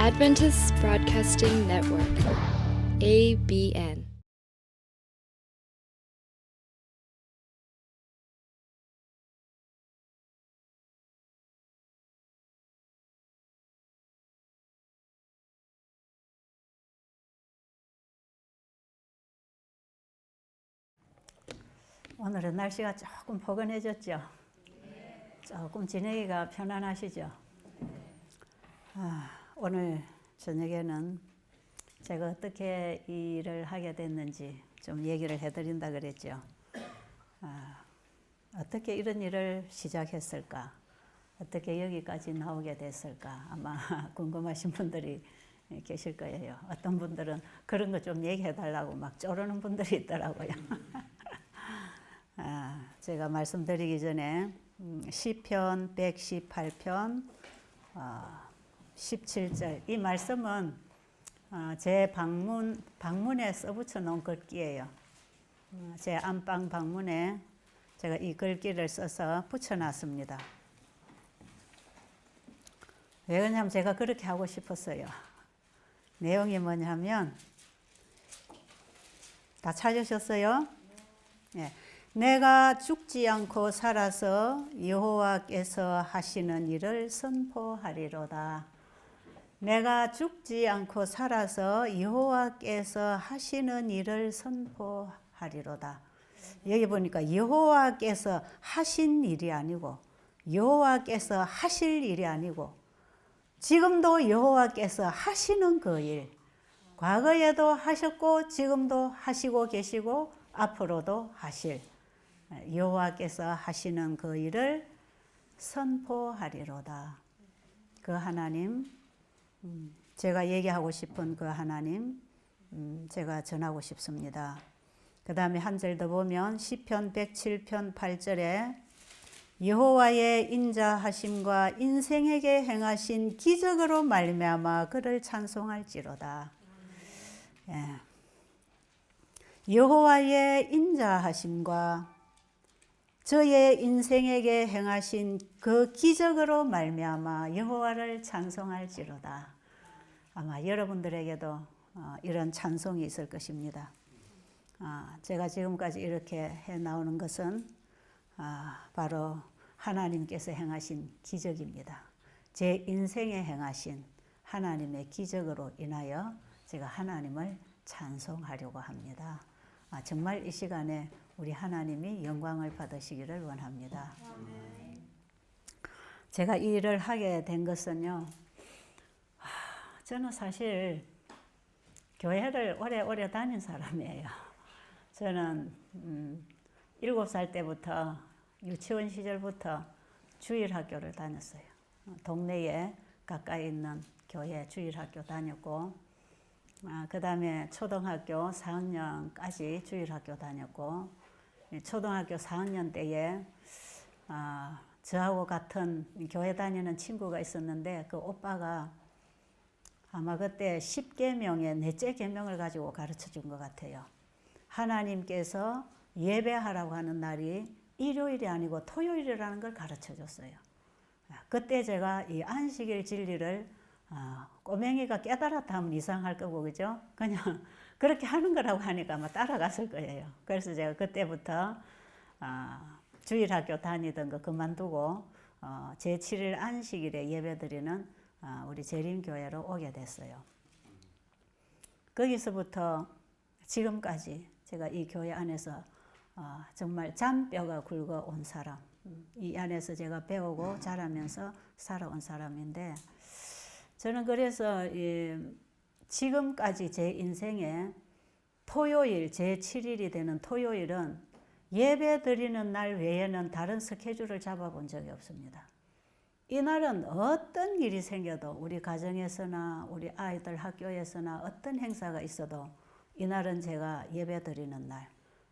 Adventist Broadcasting Network, ABN. 오늘은 날씨가 조금 포근해졌죠? 조금 지내기가 편안하시죠? 오늘 저녁에는 제가 어떻게 일을 하게 됐는지 좀 얘기를 해드린다 그랬죠. 어떻게 이런 일을 시작했을까? 어떻게 여기까지 나오게 됐을까? 아마 궁금하신 분들이 계실 거예요. 어떤 분들은 그런 거 좀 얘기해 달라고 막 쪼르는 분들이 있더라고요. 제가 말씀드리기 전에 시편 118편 17절 이 말씀은 제 방문에 써붙여 놓은 글귀예요. 제 안방 방문에 제가 이 글귀를 써서 붙여놨습니다. 왜 그러냐면 제가 그렇게 하고 싶었어요. 내용이 뭐냐면 다 찾으셨어요? 네. 내가 죽지 않고 살아서 여호와께서 하시는 일을 선포하리로다. 내가 죽지 않고 살아서 여호와께서 하시는 일을 선포하리로다. 여기 보니까 여호와께서 하신 일이 아니고 여호와께서 하실 일이 아니고 지금도 여호와께서 하시는 그 일, 과거에도 하셨고 지금도 하시고 계시고 앞으로도 하실 여호와께서 하시는 그 일을 선포하리로다. 그 하나님, 제가 얘기하고 싶은 그 하나님, 제가 전하고 싶습니다. 그 다음에 한 절 더 보면 시편 107편 8절에 여호와의 인자하심과 인생에게 행하신 기적으로 말미암아 그를 찬송할지로다. 예. 여호와의 인자하심과 저의 인생에게 행하신 그 기적으로 말미암아 여호와를 찬송할지로다. 아마 여러분들에게도 이런 찬송이 있을 것입니다. 제가 지금까지 이렇게 해 나오는 것은 바로 하나님께서 행하신 기적입니다. 제 인생에 행하신 하나님의 기적으로 인하여 제가 하나님을 찬송하려고 합니다. 정말 이 시간에 우리 하나님이 영광을 받으시기를 원합니다. 제가 이 일을 하게 된 것은요, 저는 사실 교회를 오래 다닌 사람이에요. 저는 7살 때부터 유치원 시절부터 주일학교를 다녔어요. 동네에 가까이 있는 교회 주일학교 다녔고 그 다음에 초등학교 4학년까지 주일학교 다녔고 초등학교 4학년 때에 저하고 같은 교회 다니는 친구가 있었는데 그 오빠가 아마 그때 10계명의 넷째 계명을 가지고 가르쳐 준 것 같아요. 하나님께서 예배하라고 하는 날이 일요일이 아니고 토요일이라는 걸 가르쳐 줬어요. 그때 제가 이 안식일 진리를 꼬맹이가 깨달았다 하면 이상할 거고, 그죠? 그냥 그렇게 하는 거라고 하니까 아마 따라갔을 거예요. 그래서 제가 그때부터 주일학교 다니던 거 그만두고 제7일 안식일에 예배드리는 우리 재림교회로 오게 됐어요. 거기서부터 지금까지 제가 이 교회 안에서 정말 잔뼈가 굵어온 사람, 이 안에서 제가 배우고 자라면서 살아온 사람인데 저는 그래서 지금까지 제 인생에 토요일, 제7일이 되는 토요일은 예배 드리는 날 외에는 다른 스케줄을 잡아본 적이 없습니다. 이날은 어떤 일이 생겨도 우리 가정에서나 우리 아이들 학교에서나 어떤 행사가 있어도 이날은 제가 예배 드리는 날,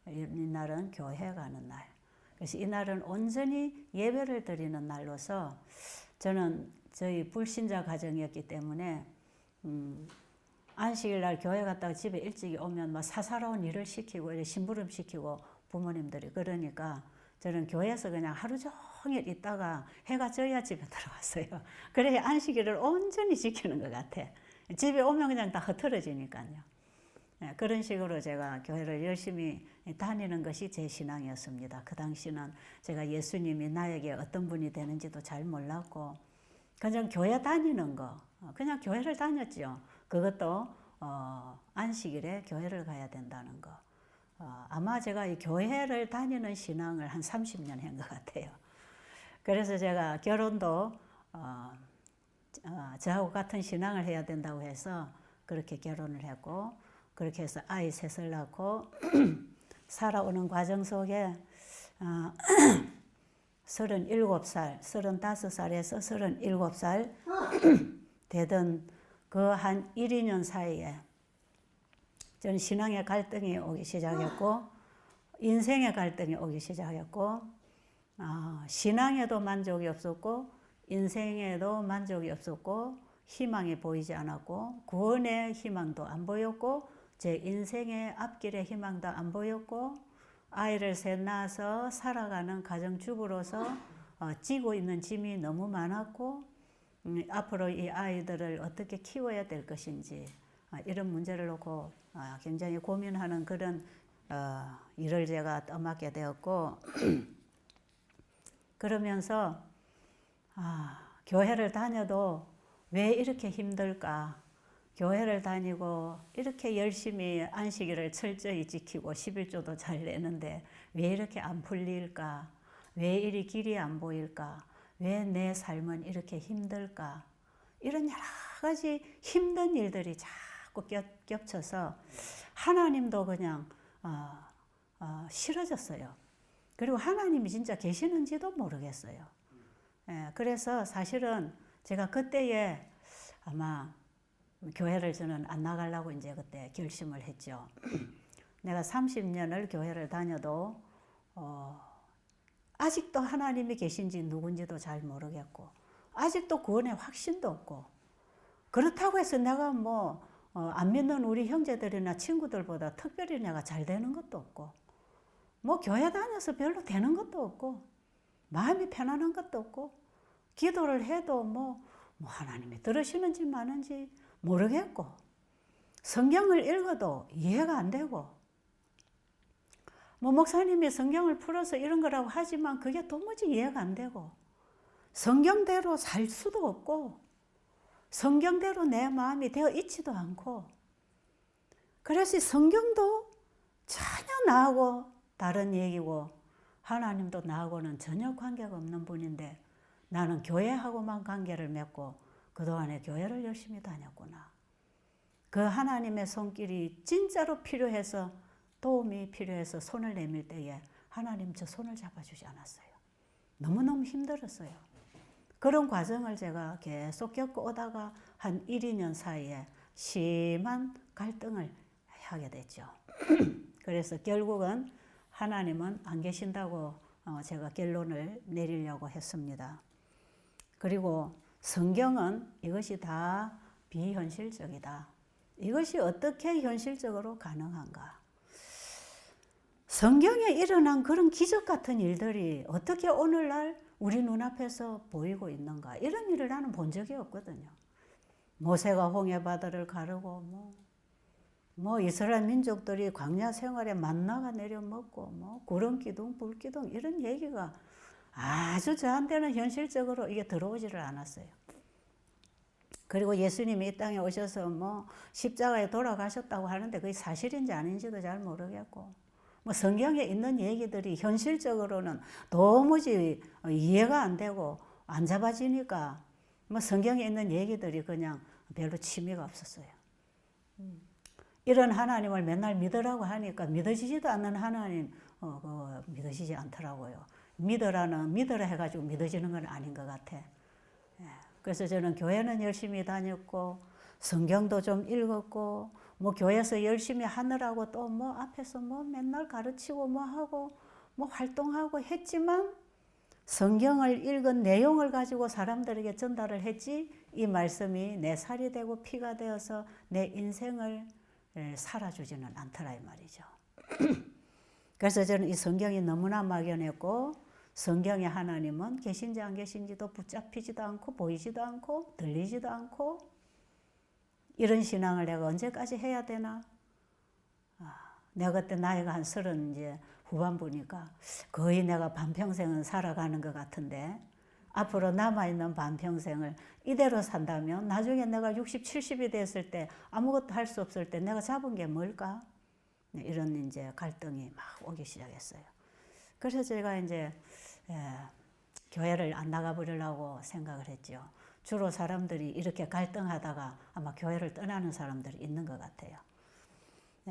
이날은 교회 가는 날. 그래서 이날은 온전히 예배를 드리는 날로서 저는 저희 불신자 가정이었기 때문에 안식일 날 교회 갔다가 집에 일찍 오면 막 사사로운 일을 시키고 심부름 시키고 부모님들이 그러니까 저는 교회에서 그냥 하루 종일 있다가 해가 져야 집에 들어왔어요. 그래야 안식일을 온전히 지키는 것 같아. 집에 오면 그냥 다 흐트러지니까요. 예, 그런 식으로 제가 교회를 열심히 다니는 것이 제 신앙이었습니다. 그 당시는 제가 예수님이 나에게 어떤 분이 되는지도 잘 몰랐고 그냥 교회 다니는 거, 그냥 교회를 다녔죠. 그것도 안식일에 교회를 가야 된다는 거. 아마 제가 이 교회를 다니는 신앙을 한 30년 한 것 같아요. 그래서 제가 결혼도 저하고 같은 신앙을 해야 된다고 해서 그렇게 결혼을 했고, 그렇게 해서 아이 셋을 낳고 살아오는 과정 속에 37살, 35살에서 37살 되던 그 한 1, 2년 사이에 저는 신앙의 갈등이 오기 시작했고 인생의 갈등이 오기 시작했고 신앙에도 만족이 없었고 인생에도 만족이 없었고 희망이 보이지 않았고 구원의 희망도 안 보였고 제 인생의 앞길의 희망도 안 보였고 아이를 셋 낳아서 살아가는 가정주부로서 지고 있는 짐이 너무 많았고 앞으로 이 아이들을 어떻게 키워야 될 것인지 이런 문제를 놓고 굉장히 고민하는 그런 일을 제가 떠맡게 되었고 그러면서 교회를 다녀도 왜 이렇게 힘들까? 교회를 다니고 이렇게 열심히 안식일을 철저히 지키고 11조도 잘 내는데 왜 이렇게 안 풀릴까? 왜 이리 길이 안 보일까? 왜 내 삶은 이렇게 힘들까? 이런 여러 가지 힘든 일들이 자꾸 겹쳐서 하나님도 그냥 싫어졌어요. 그리고 하나님이 진짜 계시는지도 모르겠어요. 예, 그래서 사실은 제가 그때에 아마 교회를 저는 안 나가려고 이제 그때 결심을 했죠. 내가 30년을 교회를 다녀도 아직도 하나님이 계신지 누군지도 잘 모르겠고 아직도 구원의 확신도 없고 그렇다고 해서 내가 안 믿는 우리 형제들이나 친구들보다 특별히 내가 잘 되는 것도 없고 교회 다녀서 별로 되는 것도 없고 마음이 편안한 것도 없고 기도를 해도 하나님이 들으시는지 마는지 모르겠고 성경을 읽어도 이해가 안 되고 목사님이 성경을 풀어서 이런 거라고 하지만 그게 도무지 이해가 안 되고 성경대로 살 수도 없고 성경대로 내 마음이 되어 있지도 않고 그래서 성경도 전혀 나하고 다른 얘기고 하나님도 나하고는 전혀 관계가 없는 분인데 나는 교회하고만 관계를 맺고 그동안에 교회를 열심히 다녔구나. 그 하나님의 손길이 진짜로 필요해서 도움이 필요해서 손을 내밀 때에 하나님 저 손을 잡아주지 않았어요. 너무너무 힘들었어요. 그런 과정을 제가 계속 겪어오다가 한 1, 2년 사이에 심한 갈등을 하게 됐죠. 그래서 결국은 하나님은 안 계신다고 제가 결론을 내리려고 했습니다. 그리고 성경은 이것이 다 비현실적이다. 이것이 어떻게 현실적으로 가능한가? 성경에 일어난 그런 기적 같은 일들이 어떻게 오늘날 우리 눈앞에서 보이고 있는가? 이런 일을 나는 본 적이 없거든요. 모세가 홍해바다를 가르고 이스라엘 민족들이 광야 생활에 만나가 내려 먹고 구름기둥 불기둥 이런 얘기가 아주 저한테는 현실적으로 이게 들어오지를 않았어요. 그리고 예수님이 이 땅에 오셔서 십자가에 돌아가셨다고 하는데 그게 사실인지 아닌지도 잘 모르겠고 성경에 있는 얘기들이 현실적으로는 도무지 이해가 안 되고 안 잡아지니까 성경에 있는 얘기들이 그냥 별로 취미가 없었어요. 이런 하나님을 맨날 믿으라고 하니까 믿어지지도 않는 하나님 믿어지지 않더라고요. 믿으라 해가지고 믿어지는 건 아닌 것 같아. 그래서 저는 교회는 열심히 다녔고 성경도 좀 읽었고 교회에서 열심히 하느라고 또 앞에서 맨날 가르치고 하고 활동하고 했지만 성경을 읽은 내용을 가지고 사람들에게 전달을 했지 이 말씀이 내 살이 되고 피가 되어서 내 인생을 살아주지는 않더라 이 말이죠. 그래서 저는 이 성경이 너무나 막연했고 성경의 하나님은 계신지 안 계신지도 붙잡히지도 않고 보이지도 않고 들리지도 않고 이런 신앙을 내가 언제까지 해야 되나? 내가 그때 나이가 한 30 이제 후반부니까 거의 내가 반평생은 살아가는 것 같은데 앞으로 남아있는 반평생을 이대로 산다면 나중에 내가 60, 70이 됐을 때 아무것도 할 수 없을 때 내가 잡은 게 뭘까? 이런 이제 갈등이 막 오기 시작했어요. 그래서 제가 이제 교회를 안 나가버리려고 생각을 했죠. 주로 사람들이 이렇게 갈등하다가 아마 교회를 떠나는 사람들이 있는 것 같아요.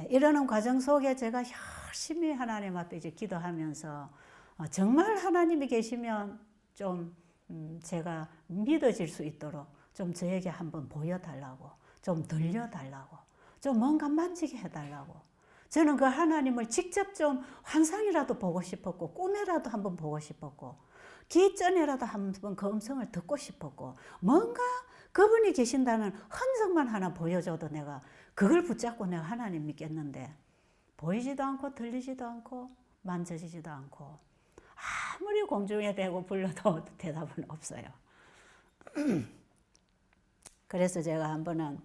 이러는 과정 속에 제가 열심히 하나님 앞에 이제 기도하면서 정말 하나님이 계시면 좀 제가 믿어질 수 있도록 좀 저에게 한번 보여달라고, 좀 들려달라고, 좀 뭔가 만지게 해달라고. 저는 그 하나님을 직접 좀 환상이라도 보고 싶었고, 꿈에라도 한번 보고 싶었고, 기전에라도 한번 그 음성을 듣고 싶었고, 뭔가 그분이 계신다는 흔적만 하나 보여줘도 내가 그걸 붙잡고 내가 하나님 믿겠는데 보이지도 않고 들리지도 않고 만져지지도 않고 아무리 공중에 대고 불러도 대답은 없어요. 그래서 제가 한 번은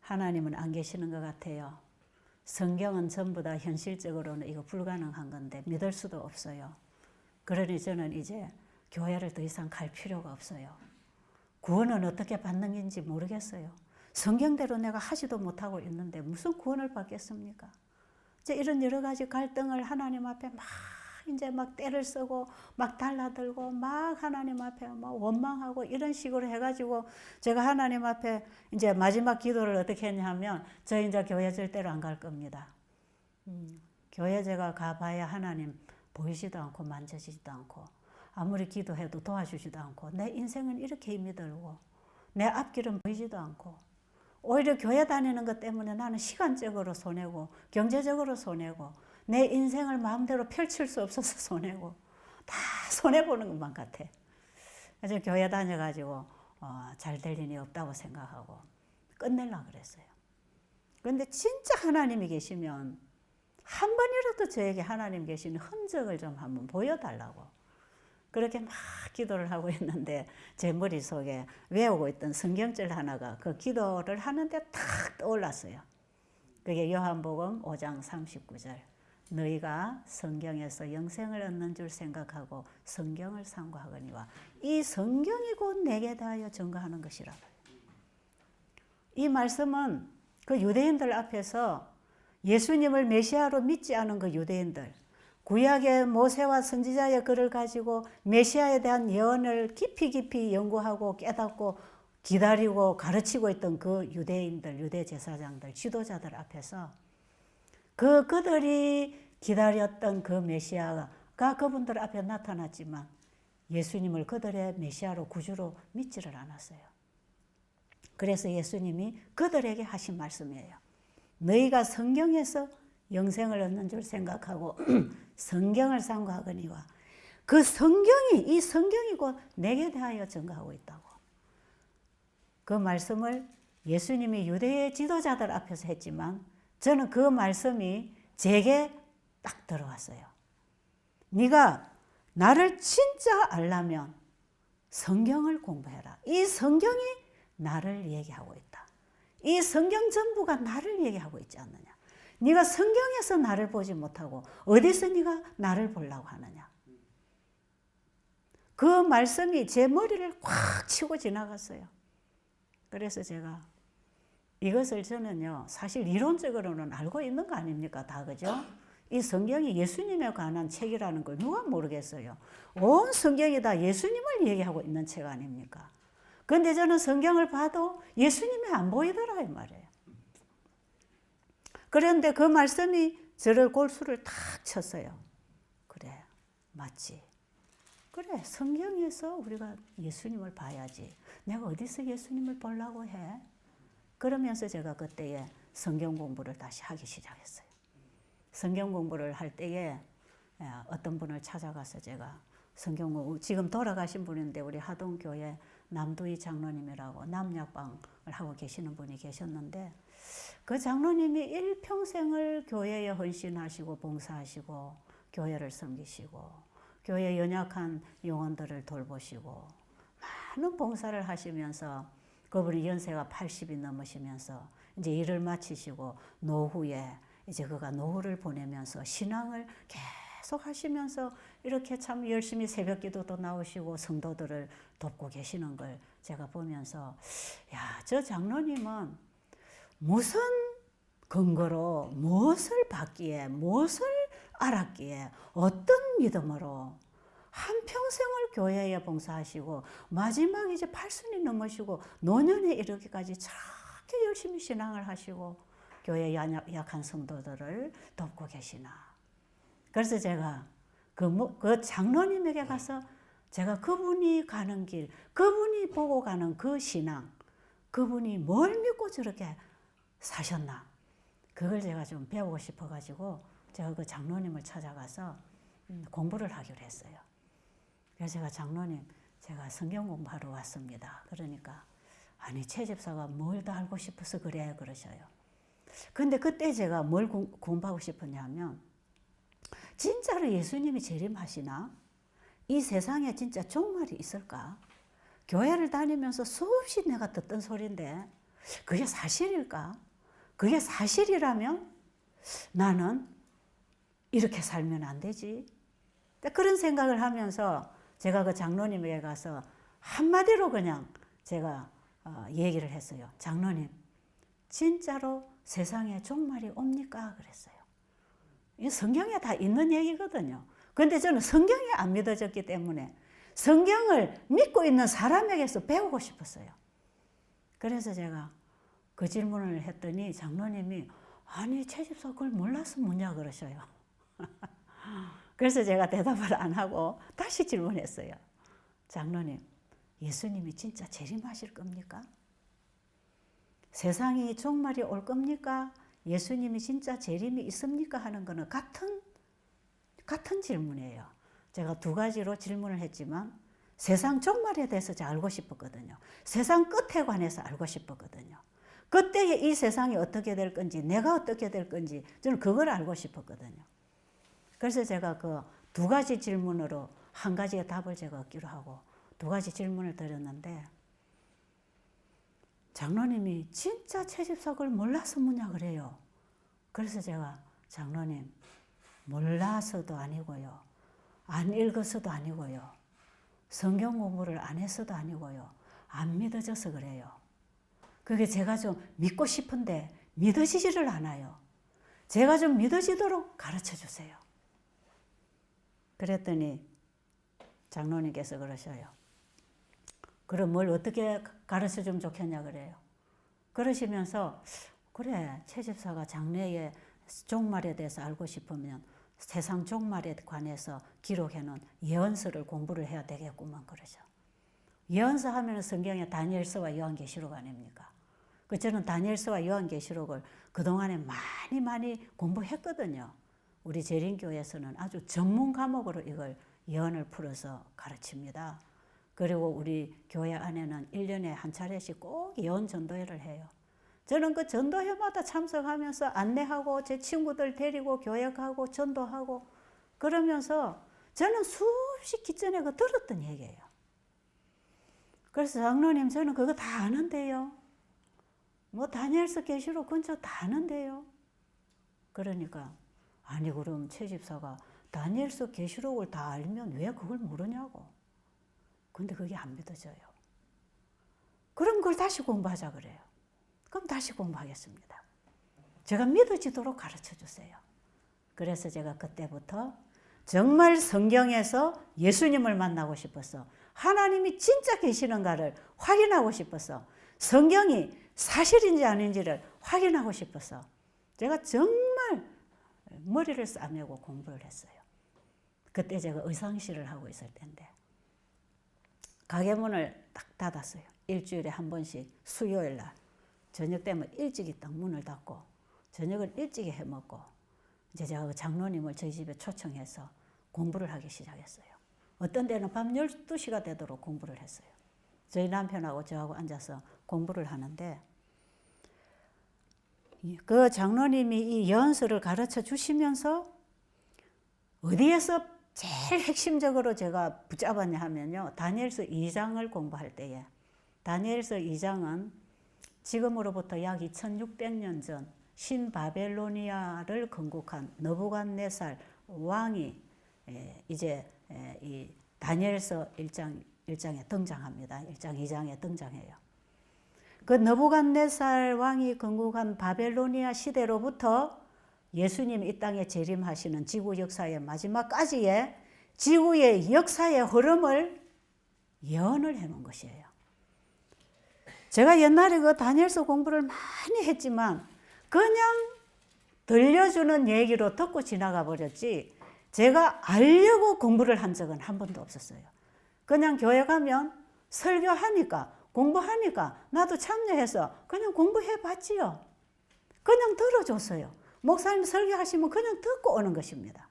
하나님은 안 계시는 것 같아요. 성경은 전부 다 현실적으로는 이거 불가능한 건데 믿을 수도 없어요. 그러니 저는 이제 교회를 더 이상 갈 필요가 없어요. 구원은 어떻게 받는 건지 모르겠어요. 성경대로 내가 하지도 못하고 있는데 무슨 구원을 받겠습니까? 이제 이런 여러 가지 갈등을 하나님 앞에 막 때를 쓰고 막 달라들고 막 하나님 앞에 막 원망하고 이런 식으로 해가지고 제가 하나님 앞에 이제 마지막 기도를 어떻게 했냐면 저 이제 교회 절대로 안 갈 겁니다. 교회 제가 가봐야 하나님 보이지도 않고 만져지지도 않고 아무리 기도해도 도와주지도 않고 내 인생은 이렇게 힘이 들고 내 앞길은 보이지도 않고 오히려 교회 다니는 것 때문에 나는 시간적으로 손해고 경제적으로 손해고 내 인생을 마음대로 펼칠 수 없어서 손해고 다 손해보는 것만 같아. 그래서 교회 다녀가지고 잘 될 일이 없다고 생각하고 끝내려고 그랬어요. 그런데 진짜 하나님이 계시면 한 번이라도 저에게 하나님 계시는 흔적을 좀 한번 보여달라고 그렇게 막 기도를 하고 있는데 제 머릿속에 외우고 있던 성경절 하나가 그 기도를 하는데 탁 떠올랐어요. 그게 요한복음 5장 39절. 너희가 성경에서 영생을 얻는 줄 생각하고 성경을 상고하거니와 이 성경이 곧 내게 대하여 증거하는 것이라. 이 말씀은 그 유대인들 앞에서 예수님을 메시아로 믿지 않은 그 유대인들 구약의 모세와 선지자의 글을 가지고 메시아에 대한 예언을 깊이 연구하고 깨닫고 기다리고 가르치고 있던 그 유대인들, 유대 제사장들, 지도자들 앞에서 그들이 기다렸던 그 메시아가 그분들 앞에 나타났지만 예수님을 그들의 메시아로 구주로 믿지를 않았어요. 그래서 예수님이 그들에게 하신 말씀이에요. 너희가 성경에서 영생을 얻는 줄 생각하고 성경을 상고하거니와 그 성경이 이 성경이 곧 내게 대하여 증거하고 있다고. 그 말씀을 예수님이 유대의 지도자들 앞에서 했지만 저는 그 말씀이 제게 딱 들어왔어요. 네가 나를 진짜 알려면 성경을 공부해라. 이 성경이 나를 얘기하고 있다. 이 성경 전부가 나를 얘기하고 있지 않느냐. 네가 성경에서 나를 보지 못하고 어디서 네가 나를 보려고 하느냐. 그 말씀이 제 머리를 꽉 치고 지나갔어요. 그래서 제가 이것을 저는요 사실 이론적으로는 알고 있는 거 아닙니까? 다 그죠? 이 성경이 예수님에 관한 책이라는 걸 누가 모르겠어요. 온 성경이 다 예수님을 얘기하고 있는 책 아닙니까? 그런데 저는 성경을 봐도 예수님이 안 보이더라 이 말이에요. 그런데 그 말씀이 저를 골수를 탁 쳤어요. 그래, 맞지. 그래, 성경에서 우리가 예수님을 봐야지. 내가 어디서 예수님을 보려고 해? 그러면서 제가 그때에 성경 공부를 다시 하기 시작했어요. 성경 공부를 할 때에 어떤 분을 찾아가서 제가 성경 공부, 지금 돌아가신 분인데 우리 하동교회 남두희 장로님이라고 남약방을 하고 계시는 분이 계셨는데 그 장로님이 일평생을 교회에 헌신하시고 봉사하시고 교회를 섬기시고 교회 연약한 영혼들을 돌보시고 많은 봉사를 하시면서 그분이 연세가 80이 넘으시면서 이제 일을 마치시고 노후에 이제 그가 노후를 보내면서 신앙을 계속 하시면서 이렇게 참 열심히 새벽기도도 나오시고 성도들을 돕고 계시는 걸 제가 보면서 야, 저 장로님은 무슨 근거로 무엇을 받기에 무엇을 알았기에 어떤 믿음으로 한평생을 교회에 봉사하시고 마지막 이제 80이 넘으시고 노년에 이르기까지 저렇게 열심히 신앙을 하시고 교회 약한 성도들을 돕고 계시나. 그래서 제가 그 장로님에게 가서 제가 그분이 가는 길, 그분이 보고 가는 그 신앙, 그분이 뭘 믿고 저렇게 사셨나. 그걸 제가 좀 배우고 싶어가지고 제가 그 장로님을 찾아가서 공부를 하기로 했어요. 그래서 제가 장로님, 제가 성경 공부하러 왔습니다. 그러니까 아니 최 집사가 뭘 더 알고 싶어서 그래 그러셔요. 근데 그때 제가 뭘 공부하고 싶었냐면 진짜로 예수님이 재림하시나? 이 세상에 진짜 종말이 있을까? 교회를 다니면서 수없이 내가 듣던 소리인데 그게 사실일까? 그게 사실이라면 나는 이렇게 살면 안 되지. 그런 생각을 하면서 제가 그 장로님에게 가서 한마디로 그냥 제가 얘기를 했어요. 장로님, 진짜로 세상에 종말이 옵니까? 그랬어요. 이 성경에 다 있는 얘기거든요. 그런데 저는 성경이 안 믿어졌기 때문에 성경을 믿고 있는 사람에게서 배우고 싶었어요. 그래서 제가 그 질문을 했더니 장로님이 아니 최 집사 그걸 몰라서 묻냐 그러셔요. 그래서 제가 대답을 안 하고 다시 질문했어요. 장로님, 예수님이 진짜 재림하실 겁니까? 세상이 종말이 올 겁니까? 예수님이 진짜 재림이 있습니까? 하는 거는 같은 질문이에요. 제가 두 가지로 질문을 했지만 세상 종말에 대해서 제가 알고 싶었거든요. 세상 끝에 관해서 알고 싶었거든요. 그때에 이 세상이 어떻게 될 건지 내가 어떻게 될 건지 저는 그걸 알고 싶었거든요. 그래서 제가 그 두 가지 질문으로 한 가지의 답을 제가 얻기로 하고 두 가지 질문을 드렸는데 장로님이 진짜 최 집사 그걸 몰라서 묻냐 그래요. 그래서 제가 장로님 몰라서도 아니고요. 안 읽어서도 아니고요. 성경 공부를 안 해서도 아니고요. 안 믿어져서 그래요. 그게 제가 좀 믿고 싶은데 믿어지지를 않아요. 제가 좀 믿어지도록 가르쳐 주세요. 그랬더니 장로님께서 그러셔요. 그럼 뭘 어떻게 가르쳐 주면 좋겠냐 그래요. 그러시면서 그래 최 집사가 장래의 종말에 대해서 알고 싶으면 세상 종말에 관해서 기록해놓은 예언서를 공부를 해야 되겠구만 그러죠. 예언서 하면 성경에 다니엘서와 요한계시록 아닙니까? 저는 다니엘서와 요한계시록을 그동안에 많이 공부했거든요. 우리 재림교회에서는 아주 전문 과목으로 이걸 예언을 풀어서 가르칩니다. 그리고 우리 교회 안에는 1년에 한 차례씩 꼭 예언 전도회를 해요. 저는 그 전도회마다 참석하면서 안내하고 제 친구들 데리고 교역하고 전도하고 그러면서 저는 수없이 기전에 그 들었던 얘기예요. 그래서 장로님 저는 그거 다 아는데요. 뭐 다니엘서 계시록 근처 다 아는데요. 그러니까 아니 그럼 최 집사가 다니엘서 계시록을 다 알면 왜 그걸 모르냐고. 근데 그게 안 믿어져요. 그럼 그걸 다시 공부하자 그래요. 그럼 다시 공부하겠습니다. 제가 믿어지도록 가르쳐 주세요. 그래서 제가 그때부터 정말 성경에서 예수님을 만나고 싶어서 하나님이 진짜 계시는가를 확인하고 싶어서 성경이 사실인지 아닌지를 확인하고 싶어서 제가 정말 머리를 싸매고 공부를 했어요. 그때 제가 의상실을 하고 있을 때인데 가게 문을 딱 닫았어요. 일주일에 한 번씩 수요일 날 저녁 되면 일찍이 딱 문을 닫고 저녁을 일찍이 해먹고 이제 제가 그 장로님을 저희 집에 초청해서 공부를 하기 시작했어요. 어떤 때는 밤 12시가 되도록 공부를 했어요. 저희 남편하고 저하고 앉아서 공부를 하는데 그 장로님이 이 예언서를 가르쳐 주시면서 어디에서 제일 핵심적으로 제가 붙잡았냐 하면요. 다니엘서 2장을 공부할 때에 다니엘서 2장은 지금으로부터 약 2600년 전 신바벨로니아를 건국한 느부갓네살 왕이 이제 이 다니엘서 1장에 등장합니다. 1장 2장에 등장해요. 그 느부갓네살 왕이 건국한 바벨로니아 시대로부터 예수님 이 땅에 재림하시는 지구 역사의 마지막까지의 지구의 역사의 흐름을 예언을 해놓은 것이에요. 제가 옛날에 그 다니엘서 공부를 많이 했지만 그냥 들려주는 얘기로 듣고 지나가 버렸지 제가 알려고 공부를 한 적은 한 번도 없었어요. 그냥 교회 가면 설교하니까 공부하니까 나도 참여해서 그냥 공부해 봤지요. 그냥 들어줬어요. 목사님 설교하시면 그냥 듣고 오는 것입니다.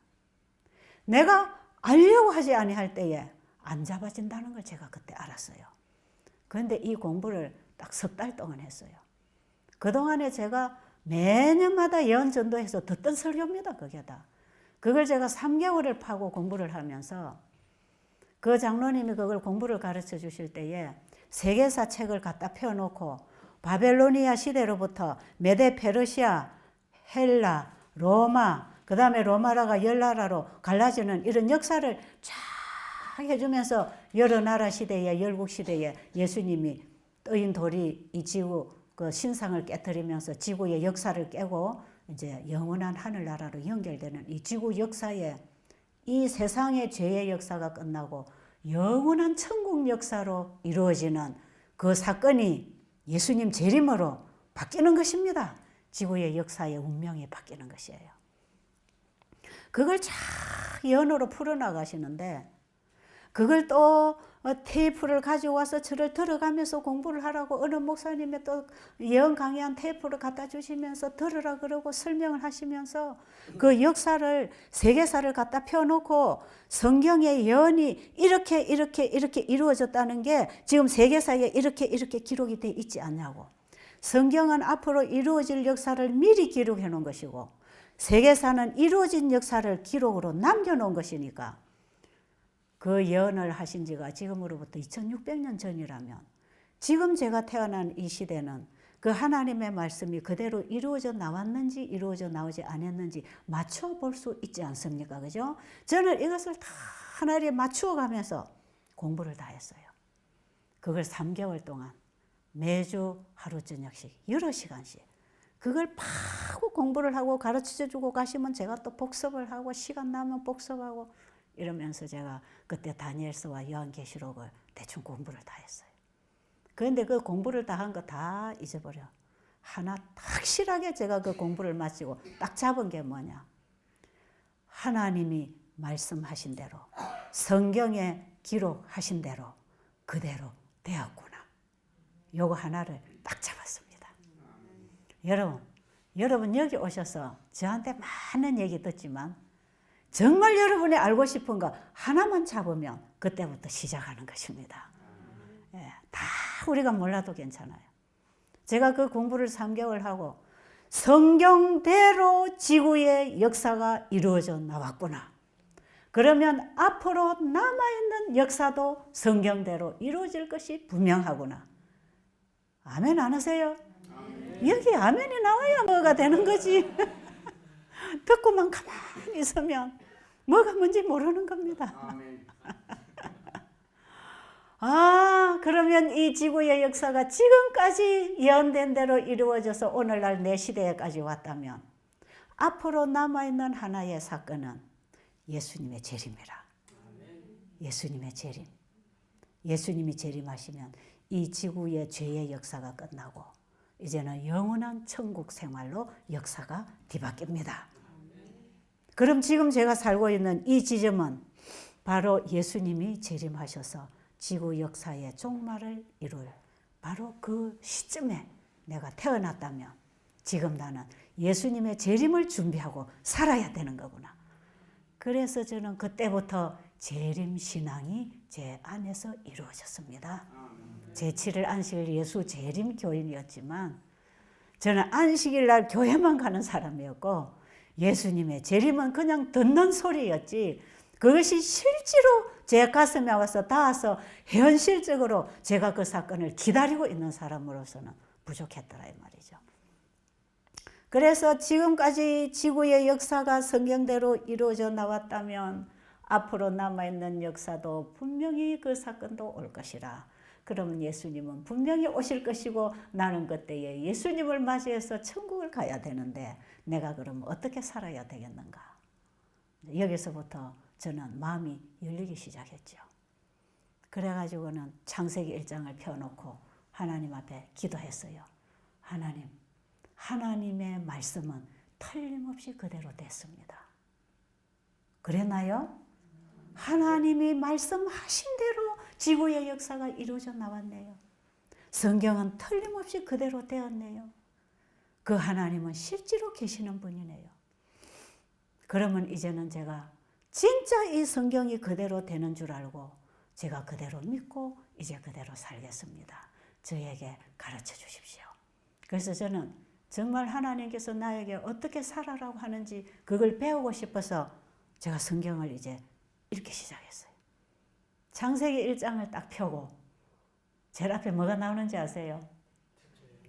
내가 알려고 하지 아니할 때에 안 잡아진다는 걸 제가 그때 알았어요. 그런데 이 공부를 딱 3달 동안 했어요. 그동안에 제가 매년마다 예언 전도해서 듣던 설교입니다. 그게 다. 그걸 제가 3개월을 파고 공부를 하면서 그 장로님이 그걸 공부를 가르쳐 주실 때에 세계사 책을 갖다 펴놓고 바벨로니아 시대로부터 메데 페르시아, 헬라, 로마, 그 다음에 로마라가 10나라로 갈라지는 이런 역사를 쫙 해주면서 여러 나라 시대에 열국 시대에 예수님이 뜨인 돌이 이 지구 그 신상을 깨뜨리면서 지구의 역사를 깨고 이제 영원한 하늘나라로 연결되는 이 지구 역사에 이 세상의 죄의 역사가 끝나고 영원한 천국 역사로 이루어지는 그 사건이 예수님 재림으로 바뀌는 것입니다. 지구의 역사의 운명이 바뀌는 것이에요. 그걸 쫙 예언으로 풀어나가시는데 그걸 또 테이프를 가지고 와서 저를 들어가면서 공부를 하라고 어느 목사님이 또 예언 강의한 테이프를 갖다 주시면서 들으라 그러고 설명을 하시면서 그 역사를 세계사를 갖다 펴놓고 성경의 예언이 이렇게 이루어졌다는 게 지금 세계사에 이렇게 기록이 돼 있지 않냐고. 성경은 앞으로 이루어질 역사를 미리 기록해 놓은 것이고 세계사는 이루어진 역사를 기록으로 남겨놓은 것이니까 그 예언을 하신 지가 지금으로부터 2600년 전이라면 지금 제가 태어난 이 시대는 그 하나님의 말씀이 그대로 이루어져 나왔는지 이루어져 나오지 않았는지 맞춰볼 수 있지 않습니까? 그죠? 저는 이것을 다 하나님에 맞추어 가면서 공부를 다 했어요. 그걸 3개월 동안 매주 하루 저녁씩 여러 시간씩 그걸 파고 공부를 하고 가르쳐주고 가시면 제가 또 복습을 하고 시간 나면 복습하고 이러면서 제가 그때 다니엘서와 요한계시록을 대충 공부를 다 했어요. 그런데 그 공부를 다 한 거 다 잊어버려. 하나 확실하게 제가 그 공부를 마치고 딱 잡은 게 뭐냐. 하나님이 말씀하신 대로 성경에 기록하신 대로 그대로 되었구나. 요거 하나를 딱 잡았습니다. 여러분 여기 오셔서 저한테 많은 얘기 듣지만 정말 여러분이 알고 싶은 거 하나만 잡으면 그때부터 시작하는 것입니다. 예, 다 우리가 몰라도 괜찮아요. 제가 그 공부를 3개월 하고 성경대로 지구의 역사가 이루어져 나왔구나. 그러면 앞으로 남아있는 역사도 성경대로 이루어질 것이 분명하구나. 아멘 안 하세요? 아멘. 여기 아멘이 나와야 뭐가 되는 거지. 듣고만 가만히 있으면 뭐가 뭔지 모르는 겁니다. 아멘. 그러면 이 지구의 역사가 지금까지 예언된 대로 이루어져서 오늘날 내 시대에까지 왔다면 앞으로 남아있는 하나의 사건은 예수님의 재림이라. 예수님의 재림. 예수님이 재림하시면 이 지구의 죄의 역사가 끝나고 이제는 영원한 천국 생활로 역사가 뒤바뀝니다. 그럼 지금 제가 살고 있는 이 지점은 바로 예수님이 재림하셔서 지구 역사의 종말을 이룰 바로 그 시점에 내가 태어났다면 지금 나는 예수님의 재림을 준비하고 살아야 되는 거구나. 그래서 저는 그때부터 재림 신앙이 제 안에서 이루어졌습니다. 제7일 안식일 예수 재림 교인이었지만 저는 안식일 날 교회만 가는 사람이었고 예수님의 재림은 그냥 듣는 소리였지 그것이 실제로 제 가슴에 와서 닿아서 현실적으로 제가 그 사건을 기다리고 있는 사람으로서는 부족했더라 이 말이죠. 그래서 지금까지 지구의 역사가 성경대로 이루어져 나왔다면 앞으로 남아있는 역사도 분명히 그 사건도 올 것이라. 그러면 예수님은 분명히 오실 것이고 나는 그때에 예수님을 맞이해서 천국을 가야 되는데 내가 그러면 어떻게 살아야 되겠는가. 여기서부터 저는 마음이 열리기 시작했죠. 그래가지고는 창세기 1장을 펴놓고 하나님 앞에 기도했어요. 하나님, 하나님의 말씀은 틀림없이 그대로 됐습니다. 그랬나요? 하나님이 말씀하신 대로 지구의 역사가 이루어져 나왔네요. 성경은 틀림없이 그대로 되었네요. 그 하나님은 실제로 계시는 분이네요. 그러면 이제는 제가 진짜 이 성경이 그대로 되는 줄 알고 제가 그대로 믿고 이제 그대로 살겠습니다. 저에게 가르쳐 주십시오. 그래서 저는 정말 하나님께서 나에게 어떻게 살아라고 하는지 그걸 배우고 싶어서 제가 성경을 이제 읽기 시작했어요. 창세기 1장을 딱 펴고 제일 앞에 뭐가 나오는지 아세요?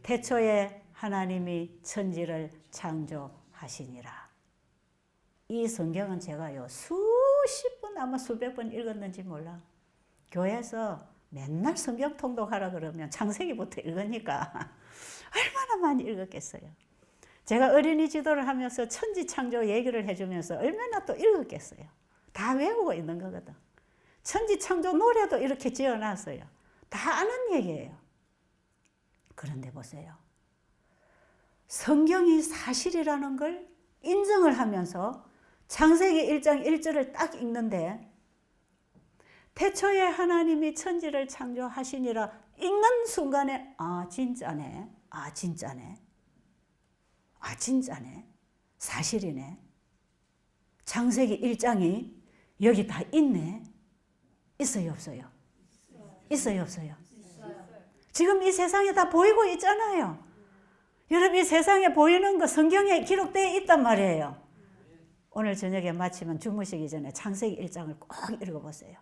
태초에 하나님이 천지를 창조하시니라. 이 성경은 제가요 수십 번 아마 수백 번 읽었는지 몰라. 교회에서 맨날 성경 통독하라 그러면 창세기부터 읽으니까 얼마나 많이 읽었겠어요. 제가 어린이 지도를 하면서 천지 창조 얘기를 해주면서 얼마나 또 읽었겠어요. 다 외우고 있는 거거든. 천지 창조 노래도 이렇게 지어놨어요. 다 아는 얘기예요. 그런데 보세요. 성경이 사실이라는 걸 인정을 하면서 창세기 1장 1절을 딱 읽는데 태초에 하나님이 천지를 창조하시니라 읽는 순간에 아 진짜네. 아 진짜네. 아 진짜네. 사실이네. 창세기 1장이 여기 다 있네. 있어요 없어요? 있어요 없어요? 지금 이 세상에 다 보이고 있잖아요. 여러분 이 세상에 보이는 거 성경에 기록되어 있단 말이에요. 오늘 저녁에 마치면 주무시기 전에 창세기 1장을 꼭 읽어보세요.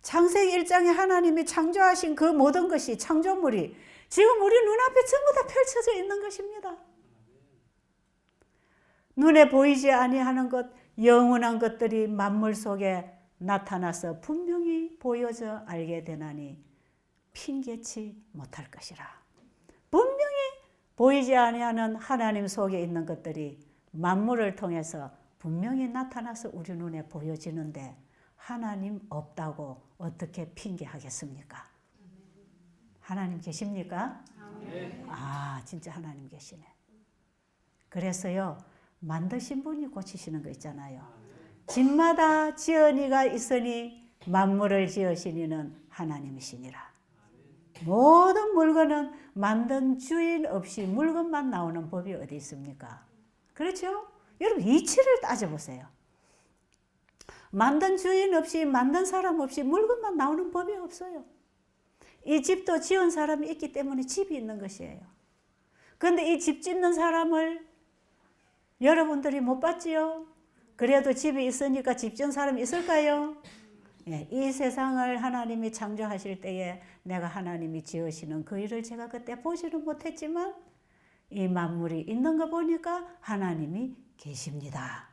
창세기 1장에 하나님이 창조하신 그 모든 것이 창조물이 지금 우리 눈앞에 전부 다 펼쳐져 있는 것입니다. 눈에 보이지 아니하는 것, 영원한 것들이 만물 속에 나타나서 분명히 보여져 알게 되나니 핑계치 못할 것이라. 분명히 보이지 아니하는 하나님 속에 있는 것들이 만물을 통해서 분명히 나타나서 우리 눈에 보여지는데 하나님 없다고 어떻게 핑계하겠습니까? 하나님 계십니까? 아, 진짜 하나님 계시네. 그래서요, 만드신 분이 고치시는 거 있잖아요. 집마다 지은이가 있으니 만물을 지으시니는 하나님이시니라. 모든 물건은 만든 주인 없이 물건만 나오는 법이 어디 있습니까? 그렇죠? 여러분 이치를 따져보세요. 만든 주인 없이 만든 사람 없이 물건만 나오는 법이 없어요. 이 집도 지은 사람이 있기 때문에 집이 있는 것이에요. 그런데 이 집 짓는 사람을 여러분들이 못 봤지요? 그래도 집이 있으니까 집 지은 사람이 있을까요? 예, 이 세상을 하나님이 창조하실 때에 내가 하나님이 지으시는 그 일을 제가 그때 보지는 못했지만 이 만물이 있는 거 보니까 하나님이 계십니다.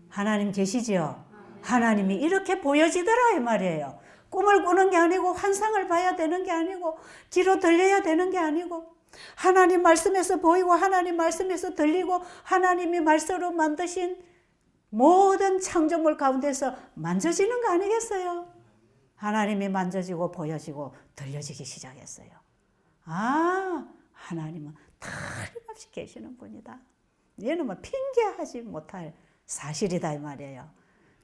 하나님 계시지요? 하나님이 이렇게 보여지더라 이 말이에요. 꿈을 꾸는 게 아니고 환상을 봐야 되는 게 아니고 귀로 들려야 되는 게 아니고 하나님 말씀에서 보이고 하나님 말씀에서 들리고 하나님이 말씀으로 만드신 모든 창조물 가운데서 만져지는 거 아니겠어요? 하나님이 만져지고 보여지고 들려지기 시작했어요. 아, 하나님은 틀림없이 계시는 분이다. 얘는 뭐 핑계하지 못할 사실이다 이 말이에요.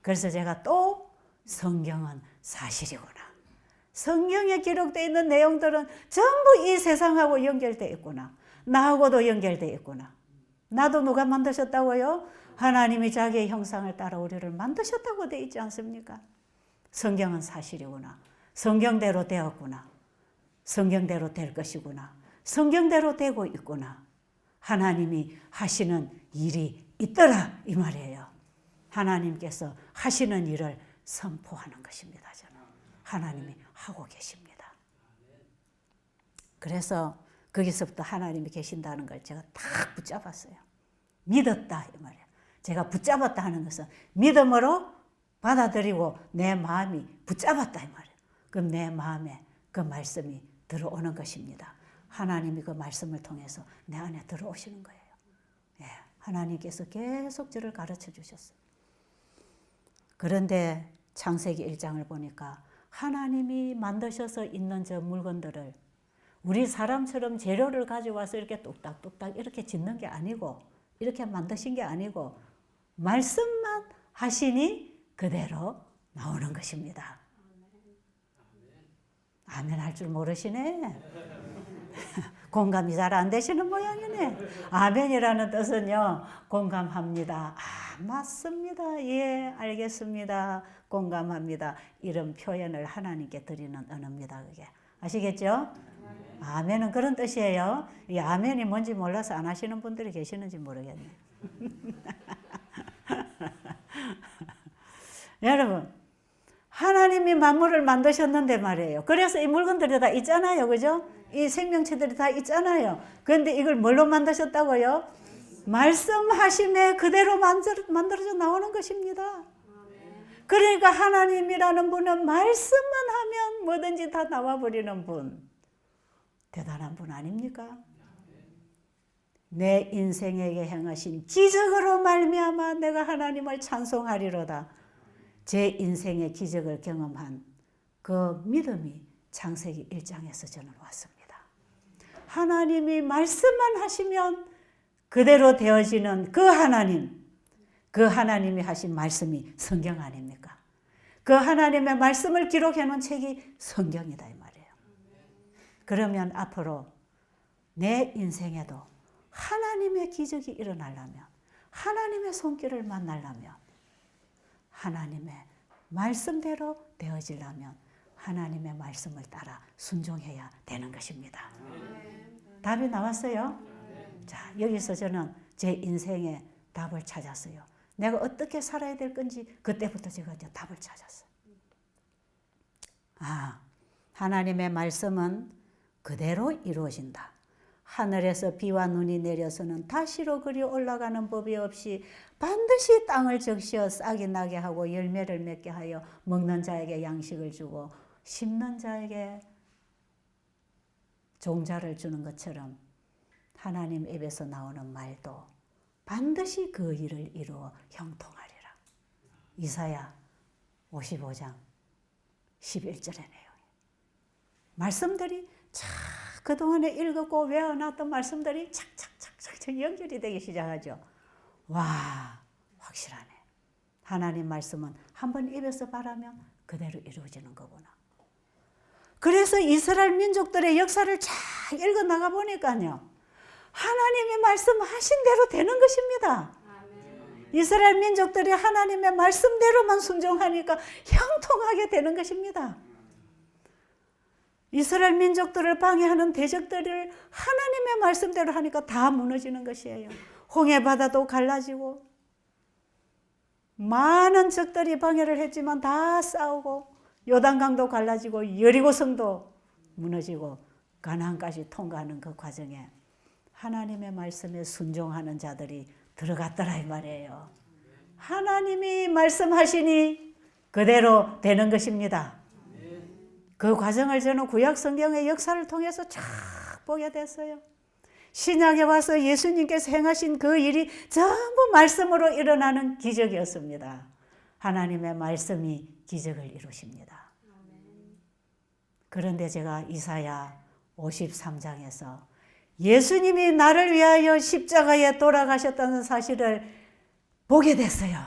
그래서 제가 또 성경은 사실이구나. 성경에 기록되어 있는 내용들은 전부 이 세상하고 연결되어 있구나. 나하고도 연결되어 있구나. 나도 누가 만드셨다고요? 하나님이 자기의 형상을 따라 우리를 만드셨다고 되어 있지 않습니까? 성경은 사실이구나. 성경대로 되었구나. 성경대로 될 것이구나. 성경대로 되고 있구나. 하나님이 하시는 일이 있더라 이 말이에요. 하나님께서 하시는 일을 선포하는 것입니다. 저는 하나님이 하고 계십니다. 그래서 거기서부터 하나님이 계신다는 걸 제가 딱 붙잡았어요. 믿었다 이 말이에요. 제가 붙잡았다 하는 것은 믿음으로 받아들이고 내 마음이 붙잡았다 이 말이에요. 그럼 내 마음에 그 말씀이 들어오는 것입니다. 하나님이 그 말씀을 통해서 내 안에 들어오시는 거예요. 예, 하나님께서 계속 저를 가르쳐 주셨어요. 그런데 창세기 1장을 보니까 하나님이 만드셔서 있는 저 물건들을 우리 사람처럼 재료를 가져와서 이렇게 뚝딱뚝딱 이렇게 짓는 게 아니고 이렇게 만드신 게 아니고 말씀만 하시니 그대로 나오는 것입니다. 아멘 할 줄 모르시네. 공감이 잘 안 되시는 모양이네. 아멘이라는 뜻은요, 공감합니다. 아, 맞습니다. 예, 알겠습니다. 공감합니다. 이런 표현을 하나님께 드리는 언어입니다. 그게. 아시겠죠? 아멘은 그런 뜻이에요. 이 아멘이 뭔지 몰라서 안 하시는 분들이 계시는지 모르겠네. 여러분, 하나님이 만물을 만드셨는데 말이에요. 그래서 이 물건들이 다 있잖아요. 그죠? 이 생명체들이 다 있잖아요. 그런데 이걸 뭘로 만드셨다고요? 말씀하심에 그대로 만들어져 나오는 것입니다. 그러니까 하나님이라는 분은 말씀만 하면 뭐든지 다 나와버리는 분. 대단한 분 아닙니까? 내 인생에게 행하신 기적으로 말미암아 내가 하나님을 찬송하리로다. 제 인생의 기적을 경험한 그 믿음이 창세기 1장에서 저는 왔습니다. 하나님이 말씀만 하시면 그대로 되어지는 그 하나님, 그 하나님이 하신 말씀이 성경 아닙니까? 그 하나님의 말씀을 기록해 놓은 책이 성경이다 이 말이에요. 그러면 앞으로 내 인생에도 하나님의 기적이 일어나려면, 하나님의 손길을 만나려면, 하나님의 말씀대로 되어지려면 하나님의 말씀을 따라 순종해야 되는 것입니다. 답이 나왔어요? 자, 여기서 저는 제 인생의 답을 찾았어요. 내가 어떻게 살아야 될 건지 그때부터 제가 이제 답을 찾았어요. 아, 하나님의 말씀은 그대로 이루어진다. 하늘에서 비와 눈이 내려서는 다시로 그리 올라가는 법이 없이 반드시 땅을 적시어 싹이 나게 하고 열매를 맺게 하여 먹는 자에게 양식을 주고 심는 자에게 종자를 주는 것처럼 하나님 입에서 나오는 말도 반드시 그 일을 이루어 형통하리라. 이사야 55장 11절의 내용. 말씀들이 그동안에 읽었고 외워놨던 말씀들이 착착착착 연결이 되기 시작하죠. 와, 확실하네. 하나님 말씀은 한번 입에서 바라면 그대로 이루어지는 거구나. 그래서 이스라엘 민족들의 역사를 잘 읽어나가 보니까요. 하나님이 말씀하신 대로 되는 것입니다. 이스라엘 민족들이 하나님의 말씀대로만 순종하니까 형통하게 되는 것입니다. 이스라엘 민족들을 방해하는 대적들을 하나님의 말씀대로 하니까 다 무너지는 것이에요. 홍해 바다도 갈라지고 많은 적들이 방해를 했지만 다 싸우고 요단강도 갈라지고 여리고성도 무너지고 가나안까지 통과하는 그 과정에 하나님의 말씀에 순종하는 자들이 들어갔더라 이 말이에요. 하나님이 말씀하시니 그대로 되는 것입니다. 그 과정을 저는 구약 성경의 역사를 통해서 쫙 보게 됐어요. 신약에 와서 예수님께서 행하신 그 일이 전부 말씀으로 일어나는 기적이었습니다. 하나님의 말씀이 기적을 이루십니다. 그런데 제가 이사야 53장에서 예수님이 나를 위하여 십자가에 돌아가셨다는 사실을 보게 됐어요.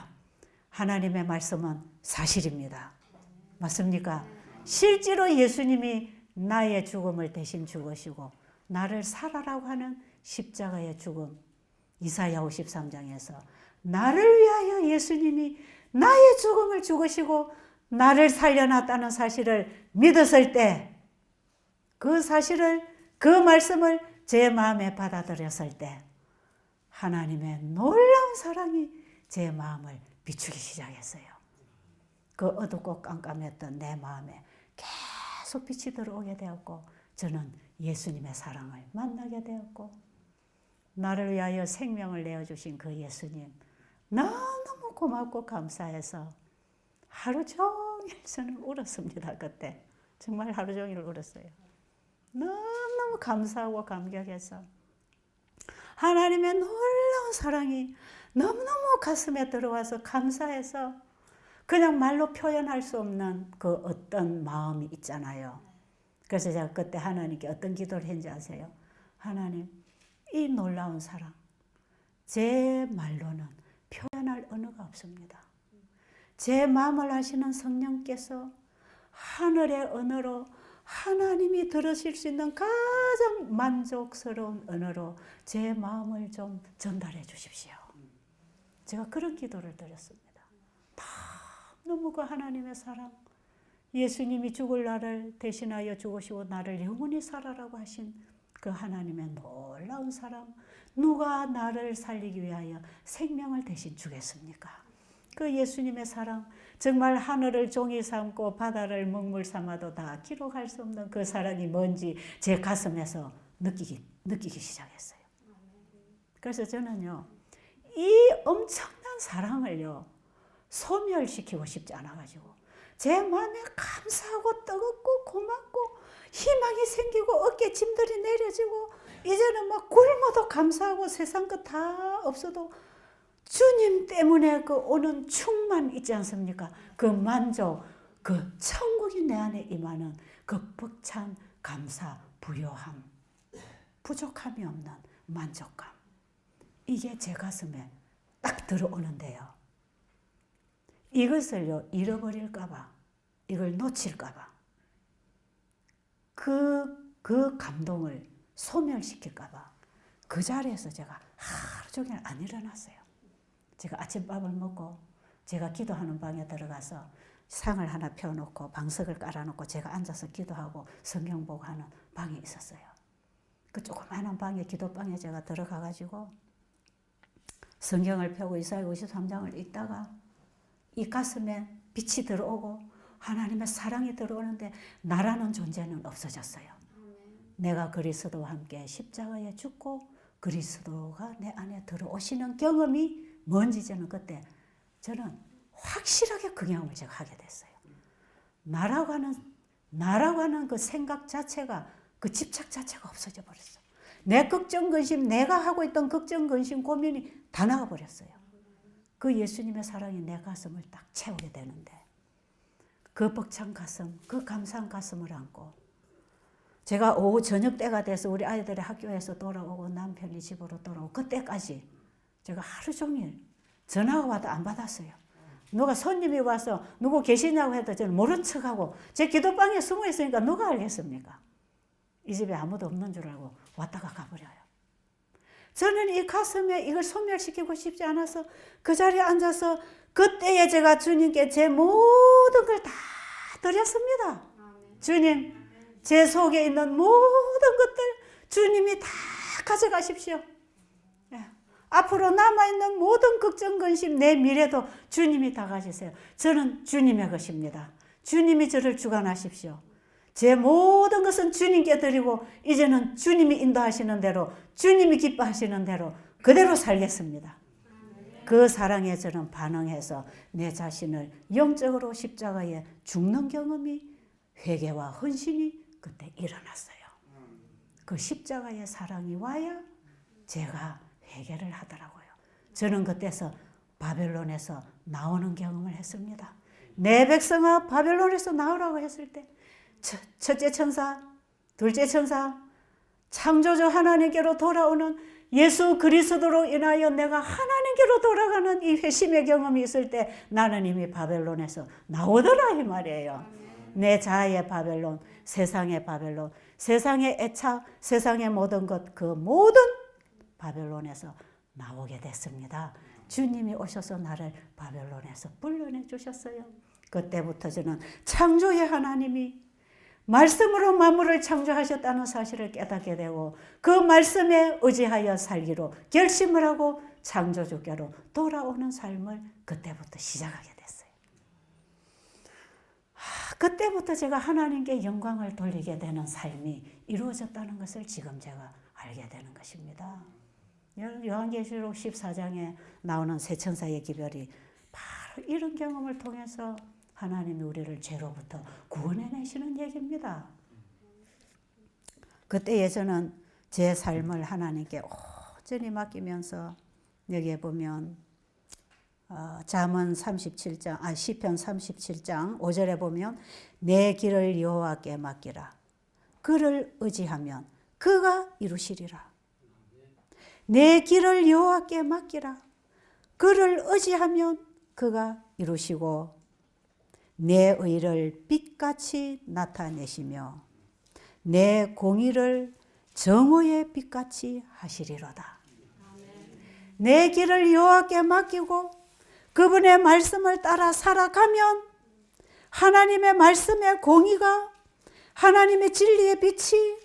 하나님의 말씀은 사실입니다. 맞습니까? 실제로 예수님이 나의 죽음을 대신 죽으시고 나를 살아라고 하는 십자가의 죽음, 이사야 53장에서 나를 위하여 예수님이 나의 죽음을 죽으시고 나를 살려놨다는 사실을 믿었을 때, 그 사실을, 그 말씀을 제 마음에 받아들였을 때 하나님의 놀라운 사랑이 제 마음을 비추기 시작했어요. 그 어둡고 깜깜했던 내 마음에 계속 빛이 들어오게 되었고 저는 예수님의 사랑을 만나게 되었고 나를 위하여 생명을 내어주신 그 예수님 너무 고맙고 감사해서 하루 종일 저는 울었습니다. 그때 정말 하루 종일 울었어요. 너무 감사하고 감격해서 하나님의 놀라운 사랑이 너무너무 가슴에 들어와서 감사해서 그냥 말로 표현할 수 없는 그 어떤 마음이 있잖아요. 그래서 제가 그때 하나님께 어떤 기도를 했는지 아세요? 하나님, 이 놀라운 사랑 제 말로는 표현할 언어가 없습니다. 제 마음을 아시는 성령께서 하늘의 언어로 하나님이 들으실 수 있는 가장 만족스러운 언어로 제 마음을 좀 전달해 주십시오. 제가 그런 기도를 드렸습니다. 너무 그 하나님의 사랑, 예수님이 죽을 나를 대신하여 죽으시고 나를 영원히 살아라고 하신 그 하나님의 놀라운 사랑, 누가 나를 살리기 위하여 생명을 대신 주겠습니까? 그 예수님의 사랑, 정말 하늘을 종이 삼고 바다를 먹물 삼아도 다 기록할 수 없는 그 사랑이 뭔지 제 가슴에서 느끼기 시작했어요. 그래서 저는요, 이 엄청난 사랑을요, 소멸시키고 싶지 않아가지고 제 마음에 감사하고 뜨겁고 고맙고 희망이 생기고 어깨 짐들이 내려지고 이제는 막 굶어도 감사하고 세상 것 다 없어도 주님 때문에 그 오는 충만 있지 않습니까? 그 만족, 그 천국이 내 안에 임하는 그 벅찬 감사, 부요함, 부족함이 없는 만족감. 이게 제 가슴에 딱 들어오는데요. 이것을요, 잃어버릴까봐, 이걸 놓칠까봐, 그 감동을 소멸시킬까봐 그 자리에서 제가 하루 종일 안 일어났어요. 제가 아침밥을 먹고 제가 기도하는 방에 들어가서 상을 하나 펴놓고 방석을 깔아놓고 제가 앉아서 기도하고 성경 보고 하는 방이 있었어요. 그 조그마한 방에 기도방에 제가 들어가가지고 성경을 펴고 이사야 53장을 읽다가 이 가슴에 빛이 들어오고 하나님의 사랑이 들어오는데 나라는 존재는 없어졌어요. 내가 그리스도와 함께 십자가에 죽고 그리스도가 내 안에 들어오시는 경험이 뭔지 저는 그때 저는 확실하게 그 경험을 제가 하게 됐어요. 나라고 하는 그 생각 자체가 그 집착 자체가 없어져 버렸어. 내 걱정 근심, 내가 하고 있던 걱정 근심 고민이 다 나가버렸어요. 그 예수님의 사랑이 내 가슴을 딱 채우게 되는데 그 벅찬 가슴, 그 감사한 가슴을 안고 제가 오후 저녁 때가 돼서 우리 아이들이 학교에서 돌아오고 남편이 집으로 돌아오고 그때까지 제가 하루 종일 전화가 와도 안 받았어요. 누가 손님이 와서 누구 계시냐고 해도 저는 모른 척하고 제 기도방에 숨어 있으니까 누가 알겠습니까? 이 집에 아무도 없는 줄 알고 왔다가 가버려요. 저는 이 가슴에 이걸 소멸시키고 싶지 않아서 그 자리에 앉아서 그때에 제가 주님께 제 모든 걸 다 드렸습니다. 주님, 제 속에 있는 모든 것들 주님이 다 가져가십시오. 앞으로 남아있는 모든 걱정, 근심, 내 미래도 주님이 다 가지세요. 저는 주님의 것입니다. 주님이 저를 주관하십시오. 제 모든 것은 주님께 드리고 이제는 주님이 인도하시는 대로 주님이 기뻐하시는 대로 그대로 살겠습니다. 그 사랑에 저는 반응해서 내 자신을 영적으로 십자가에 죽는 경험이 회개와 헌신이 그때 일어났어요. 그 십자가의 사랑이 와야 제가 회개를 하더라고요. 저는 그때서 바벨론에서 나오는 경험을 했습니다. 내 백성아 바벨론에서 나오라고 했을 때 첫째 천사, 둘째 천사, 창조주 하나님께로 돌아오는 예수 그리스도로 인하여 내가 하나님께로 돌아가는 이 회심의 경험이 있을 때 나는 이미 바벨론에서 나오더라 이 말이에요. 내 자아의 바벨론, 세상의 바벨론, 세상의 애착, 세상의 모든 것, 그 모든 바벨론에서 나오게 됐습니다. 주님이 오셔서 나를 바벨론에서 불러내 주셨어요. 그때부터 저는 창조의 하나님이 말씀으로 만물을 창조하셨다는 사실을 깨닫게 되고 그 말씀에 의지하여 살기로 결심을 하고 창조주께로 돌아오는 삶을 그때부터 시작하게 됐어요. 그때부터 제가 하나님께 영광을 돌리게 되는 삶이 이루어졌다는 것을 지금 제가 알게 되는 것입니다. 요한계시록 14장에 나오는 세 천사의 기별이 바로 이런 경험을 통해서 하나님이 우리를 죄로부터 구원해내시는 얘기입니다. 그때에 저는 제 삶을 하나님께 온전히 맡기면서 여기에 보면 잠언 37장, 시편 37장 5절에 보면 내 길을 여호와께 맡기라. 그를 의지하면 그가 이루시리라. 내 길을 여호와께 맡기라. 그를 의지하면 그가 이루시고 내 의를 빛같이 나타내시며 내 공의를 정오의 빛같이 하시리로다. 내 길을 여호와께 맡기고 그분의 말씀을 따라 살아가면 하나님의 말씀의 공의가 하나님의 진리의 빛이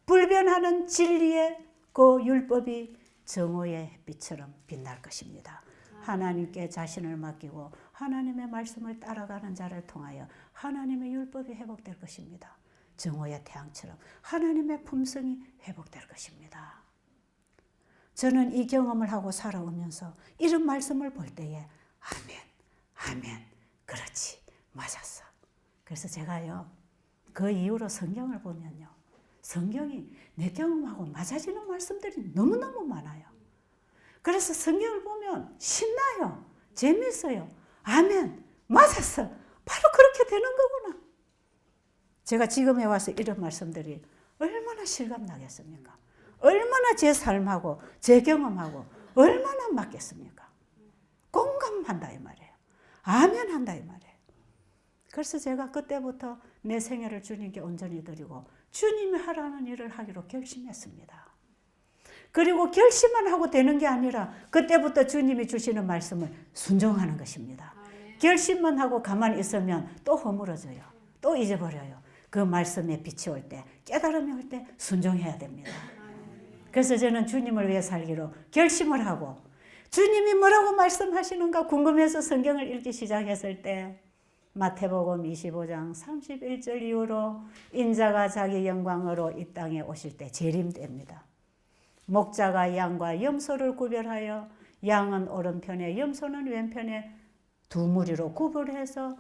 불변하는 진리의 그 율법이 정오의 햇빛처럼 빛날 것입니다. 하나님께 자신을 맡기고 하나님의 말씀을 따라가는 자를 통하여 하나님의 율법이 회복될 것입니다. 정오의 태양처럼 하나님의 품성이 회복될 것입니다. 저는 이 경험을 하고 살아오면서 이런 말씀을 볼 때에 아멘, 그렇지, 맞았어. 그래서 제가요, 그 이후로 성경을 보면요, 성경이 내 경험하고 맞아지는 말씀들이 너무너무 많아요. 그래서 성경을 보면 신나요, 재밌어요. 아멘, 맞았어. 바로 그렇게 되는 거구나. 제가 지금에 와서 이런 말씀들이 얼마나 실감나겠습니까? 얼마나 제 삶하고 제 경험하고 얼마나 맞겠습니까? 공감한다 이 말이에요. 아멘 한다 이 말이에요. 그래서 제가 그때부터 내 생애를 주님께 온전히 드리고 주님이 하라는 일을 하기로 결심했습니다. 그리고 결심만 하고 되는 게 아니라 그때부터 주님이 주시는 말씀을 순종하는 것입니다. 결심만 하고 가만히 있으면 또 허물어져요. 또 잊어버려요. 그 말씀에 빛이 올 때, 깨달음이 올 때 순종해야 됩니다. 그래서 저는 주님을 위해 살기로 결심을 하고 주님이 뭐라고 말씀하시는가 궁금해서 성경을 읽기 시작했을 때 마태복음 25장 31절 이후로 인자가 자기 영광으로 이 땅에 오실 때 재림됩니다. 목자가 양과 염소를 구별하여 양은 오른편에 염소는 왼편에 두 무리로 구분해서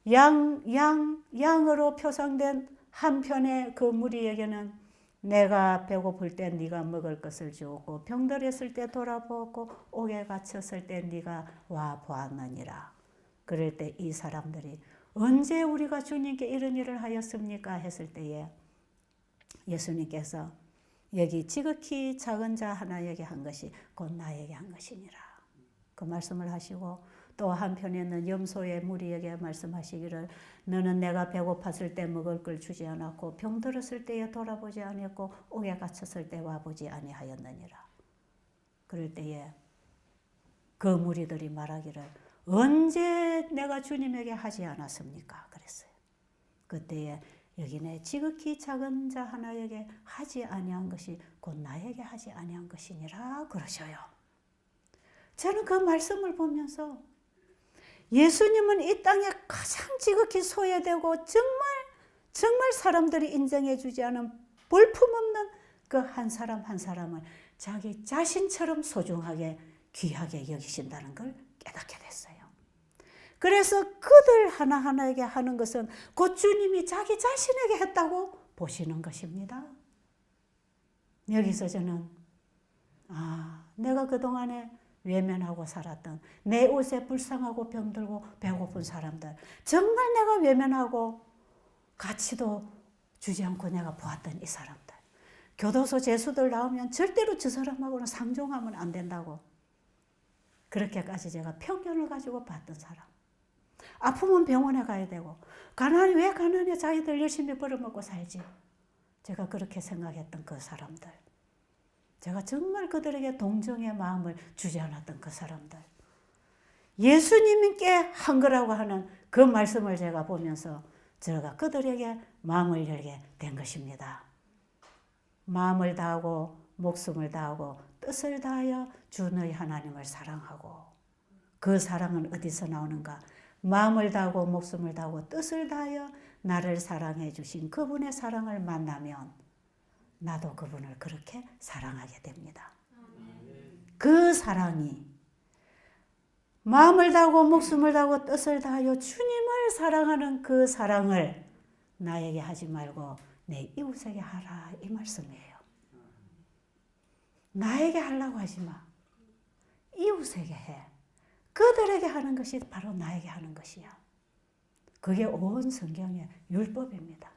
양으로 표상된 한편의 그 무리에게는 내가 배고플 때 네가 먹을 것을 주었고 병들었을 때 돌아보았고 옥에 갇혔을 때 네가 와 보았느니라. 그럴 때 이 사람들이 언제 우리가 주님께 이런 일을 하였습니까? 했을 때에 예수님께서 여기 지극히 작은 자 하나에게 한 것이 곧 나에게 한 것이니라. 그 말씀을 하시고 또 한편에는 염소의 무리에게 말씀하시기를 너는 내가 배고팠을 때 먹을 걸 주지 않았고 병들었을 때에 돌아보지 않았고 옥에 갇혔을 때 와보지 아니하였느니라. 그럴 때에 그 무리들이 말하기를 언제 내가 주님에게 하지 않았습니까? 그랬어요. 그때에 여기네 지극히 작은 자 하나에게 하지 아니한 것이 곧 나에게 하지 아니한 것이니라 그러셔요. 저는 그 말씀을 보면서 예수님은 이 땅에 가장 지극히 소외되고 정말 사람들이 인정해 주지 않은 볼품없는 그 한 사람 한 사람을 자기 자신처럼 소중하게 귀하게 여기신다는 걸 깨닫게 됐어요. 그래서 그들 하나하나에게 하는 것은 곧 주님이 자기 자신에게 했다고 보시는 것입니다. 여기서 저는 내가 그동안에 외면하고 살았던 내 옷에 불쌍하고 병들고 배고픈 사람들 정말 내가 외면하고 가치도 주지 않고 내가 보았던 이 사람들 교도소 죄수들 나오면 절대로 저 사람하고는 상종하면 안 된다고 그렇게까지 제가 편견을 가지고 봤던 사람 아프면 병원에 가야 되고 왜 가난해 자기들 열심히 벌어먹고 살지 제가 그렇게 생각했던 그 사람들 제가 정말 그들에게 동정의 마음을 주지 않았던 그 사람들 예수님께 한 거라고 하는 그 말씀을 제가 보면서 제가 그들에게 마음을 열게 된 것입니다. 마음을 다하고 목숨을 다하고 뜻을 다하여 주 너희 하나님을 사랑하고 그 사랑은 어디서 나오는가? 마음을 다하고 목숨을 다하고 뜻을 다하여 나를 사랑해 주신 그분의 사랑을 만나면 나도 그분을 그렇게 사랑하게 됩니다. 그 사랑이 마음을 다하고 목숨을 다하고 뜻을 다하여 주님을 사랑하는 그 사랑을 나에게 하지 말고 내 이웃에게 하라, 이 말씀이에요. 나에게 하려고 하지 마. 이웃에게 해. 그들에게 하는 것이 바로 나에게 하는 것이야. 그게 온 성경의 율법입니다.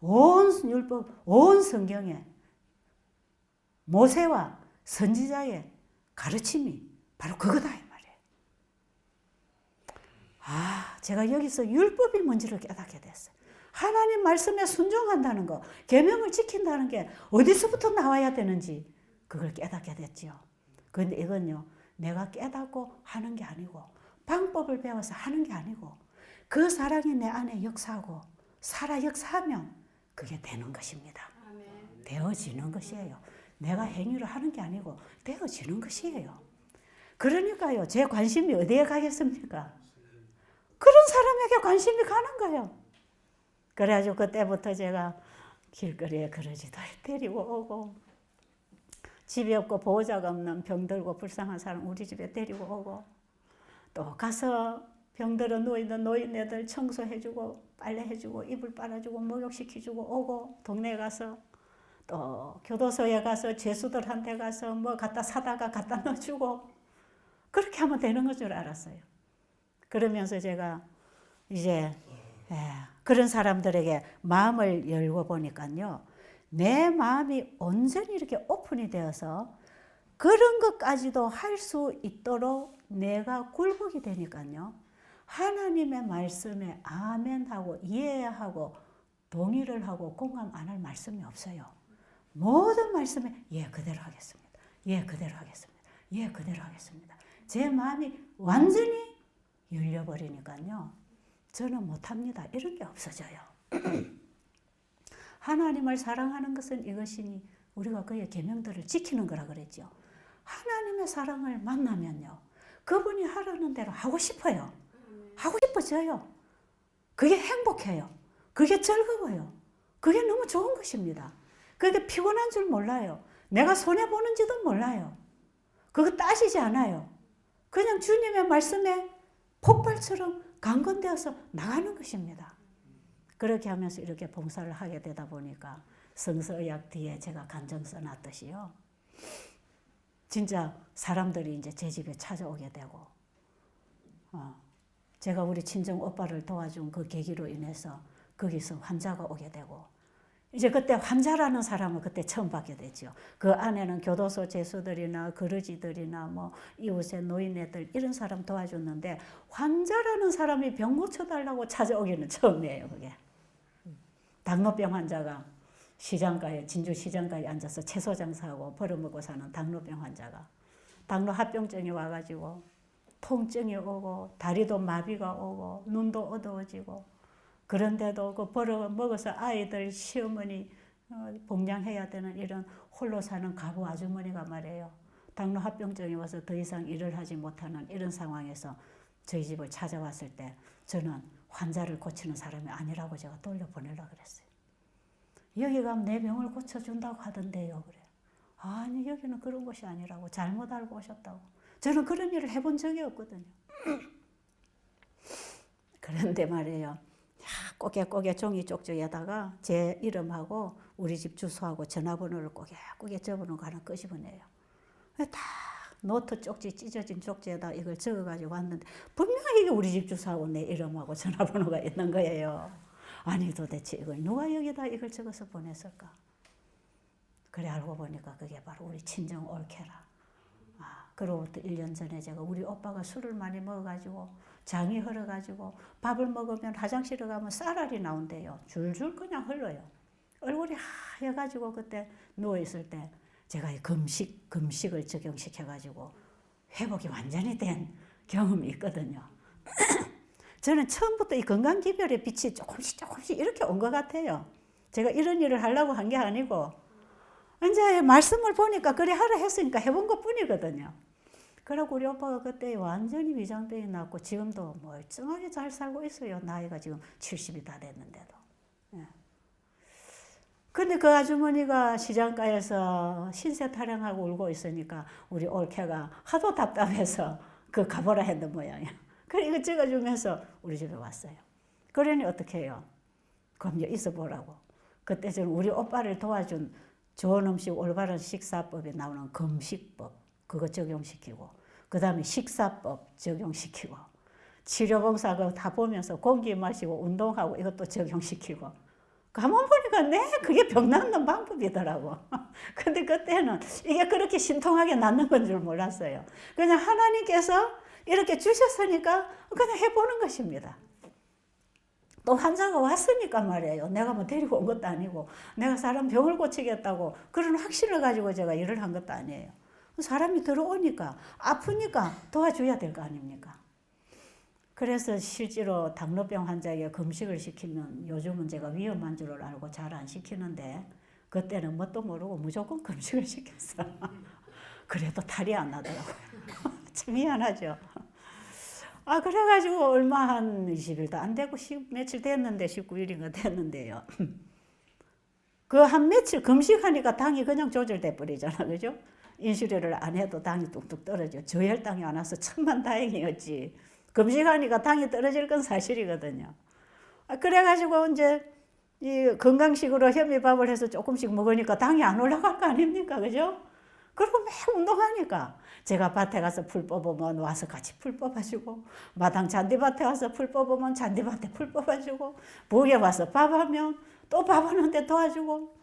온 율법, 온 성경의 모세와 선지자의 가르침이 바로 그거다 이 말이에요. 제가 여기서 율법이 뭔지를 깨닫게 됐어요. 하나님 말씀에 순종한다는 거, 계명을 지킨다는 게 어디서부터 나와야 되는지 그걸 깨닫게 됐죠. 그런데 이건요, 내가 깨닫고 하는 게 아니고 방법을 배워서 하는 게 아니고 그 사랑이 내 안에 역사하고 살아 역사하면 그게 되는 것입니다. 아멘. 되어지는 것이에요. 내가 행위를 하는 게 아니고 되어지는 것이에요. 그러니까요, 제 관심이 어디에 가겠습니까? 그런 사람에게 관심이 가는 거예요. 그래가지고 그때부터 제가 길거리에 그러지도 데리고 오고, 집이 없고 보호자가 없는 병들고 불쌍한 사람 우리 집에 데리고 오고, 또 가서 병들어 누워있는 노인네들 청소해주고 빨래해주고 이불 빨아주고 목욕시켜주고 오고, 동네에 가서 또 교도소에 가서 죄수들한테 가서 뭐 갖다 사다가 갖다 넣어주고, 그렇게 하면 되는 것 줄 알았어요. 그러면서 제가 이제 그런 사람들에게 마음을 열고 보니까요, 내 마음이 온전히 이렇게 오픈이 되어서 그런 것까지도 할 수 있도록 내가 굴복이 되니까요, 하나님의 말씀에 아멘하고 이해하고 동의를 하고 공감 안 할 말씀이 없어요. 모든 말씀에 예 그대로 하겠습니다. 예 그대로 하겠습니다. 예 그대로 하겠습니다. 제 마음이 완전히 열려버리니까요, 저는 못합니다. 이런 게 없어져요. 하나님을 사랑하는 것은 이것이니 우리가 그의 계명들을 지키는 거라 그랬죠. 하나님의 사랑을 만나면요, 그분이 하라는 대로 하고 싶어요. 하고 싶어져요. 그게 행복해요. 그게 즐거워요. 그게 너무 좋은 것입니다. 그게 피곤한 줄 몰라요. 내가 손해보는지도 몰라요. 그거 따지지 않아요. 그냥 주님의 말씀에 폭발처럼 강건되어서 나가는 것입니다. 그렇게 하면서 이렇게 봉사를 하게 되다 보니까 성서의학 뒤에 제가 간증 써놨듯이요, 진짜 사람들이 이제 제 집에 찾아오게 되고, 제가 우리 친정 오빠를 도와준 그 계기로 인해서 거기서 환자가 오게 되고, 이제 그때 환자라는 사람을 그때 처음 받게 되죠. 그 안에는 교도소 죄수들이나 거르지들이나 뭐 이웃의 노인네들 이런 사람 도와줬는데, 환자라는 사람이 병 고쳐달라고 찾아오기는 처음이에요. 그게 당뇨병 환자가 시장가에, 진주 시장가에 앉아서 채소 장사하고 벌어먹고 사는 당뇨병 환자가 당뇨 합병증이 와가지고 통증이 오고 다리도 마비가 오고 눈도 어두워지고, 그런데도 그 벌어먹어서 아이들 시어머니 봉양해야 되는 이런 홀로 사는 가부 아주머니가 말이에요, 당뇨 합병증이 와서 더 이상 일을 하지 못하는 이런 상황에서 저희 집을 찾아왔을 때 저는 환자를 고치는 사람이 아니라고 제가 돌려보내려고 그랬어요. 여기 가면 내 병을 고쳐준다고 하던데요. 그래. 아니 여기는 그런 곳이 아니라고, 잘못 알고 오셨다고. 저는 그런 일을 해본 적이 없거든요. 그런데 말이에요, 꼬개꼬개 종이 쪽지에다가 제 이름하고 우리 집 주소하고 전화번호를 꼬개꼬개 적어놓은 거 하나 끄집어내요. 다 노트 쪽지, 찢어진 쪽지에다 이걸 적어가지고 왔는데 분명히 이게 우리 집 주소하고 내 이름하고 전화번호가 있는 거예요. 아니 도대체 이걸 누가 여기다 이걸 적어서 보냈을까? 그래 알고 보니까 그게 바로 우리 친정 올케라. 그로부터 1년 전에 제가 우리 오빠가 술을 많이 먹어가지고 장이 흘러가지고 밥을 먹으면 화장실에 가면 쌀알이 나온대요. 줄줄 그냥 흘러요. 얼굴이 하얘가지고 그때 누워있을 때 제가 금식을 적용시켜가지고 회복이 완전히 된 경험이 있거든요. 저는 처음부터 이 건강기별의 빛이 조금씩 이렇게 온 것 같아요. 제가 이런 일을 하려고 한 게 아니고 이제 말씀을 보니까 그래 하라 했으니까 해본 것 뿐이거든요. 그래고 우리 오빠가 그때 완전히 위장병이 났고 지금도 멀쩡하게 잘 살고 있어요. 나이가 지금 70이 다 됐는데도. 예. 근데 그 아주머니가 시장가에서 신세 타령하고 울고 있으니까 우리 올케가 하도 답답해서 그 가보라 했던 모양이야. 그래 이거 찍어주면서 우리 집에 왔어요. 그러니 어떻게 해요? 그럼 있어 보라고. 그때 저는 우리 오빠를 도와준 좋은 음식 올바른 식사법에 나오는 금식법 그거 적용시키고 그 다음에 식사법 적용시키고 치료봉사 그거 다 보면서 공기 마시고 운동하고 이것도 적용시키고 가만 보니까 그게 병 낫는 방법이더라고. 근데 그때는 이게 그렇게 신통하게 낫는 건 줄 몰랐어요. 그냥 하나님께서 이렇게 주셨으니까 그냥 해보는 것입니다. 또 환자가 왔으니까 말이에요. 내가 뭐 데리고 온 것도 아니고 내가 사람 병을 고치겠다고 그런 확신을 가지고 제가 일을 한 것도 아니에요. 사람이 들어오니까 아프니까 도와줘야 될 거 아닙니까? 그래서 실제로 당뇨병 환자에게 금식을 시키면 요즘은 제가 위험한 줄 알고 잘 안 시키는데 그때는 뭣도 모르고 무조건 금식을 시켰어. 그래도 탈이 안 나더라고요. 참 미안하죠. 그래가지고 얼마 한 20일도 안 되고 며칠 됐는데 19일인가 됐는데요. 그 한 며칠 금식하니까 당이 그냥 조절돼 버리잖아, 그죠? 인슐린을 안 해도 당이 뚝뚝 떨어져. 저혈당이 안 와서 천만다행이었지. 금식하니까 당이 떨어질 건 사실이거든요. 그래가지고 이제 이 건강식으로 현미밥을 해서 조금씩 먹으니까 당이 안 올라갈 거 아닙니까, 그죠? 그리고 매일 운동하니까 제가 밭에 가서 풀 뽑으면 와서 같이 풀 뽑아주고 마당 잔디밭에 와서 풀 뽑으면 잔디밭에 풀 뽑아주고 부엌에 와서 밥하면 또 밥하는데 도와주고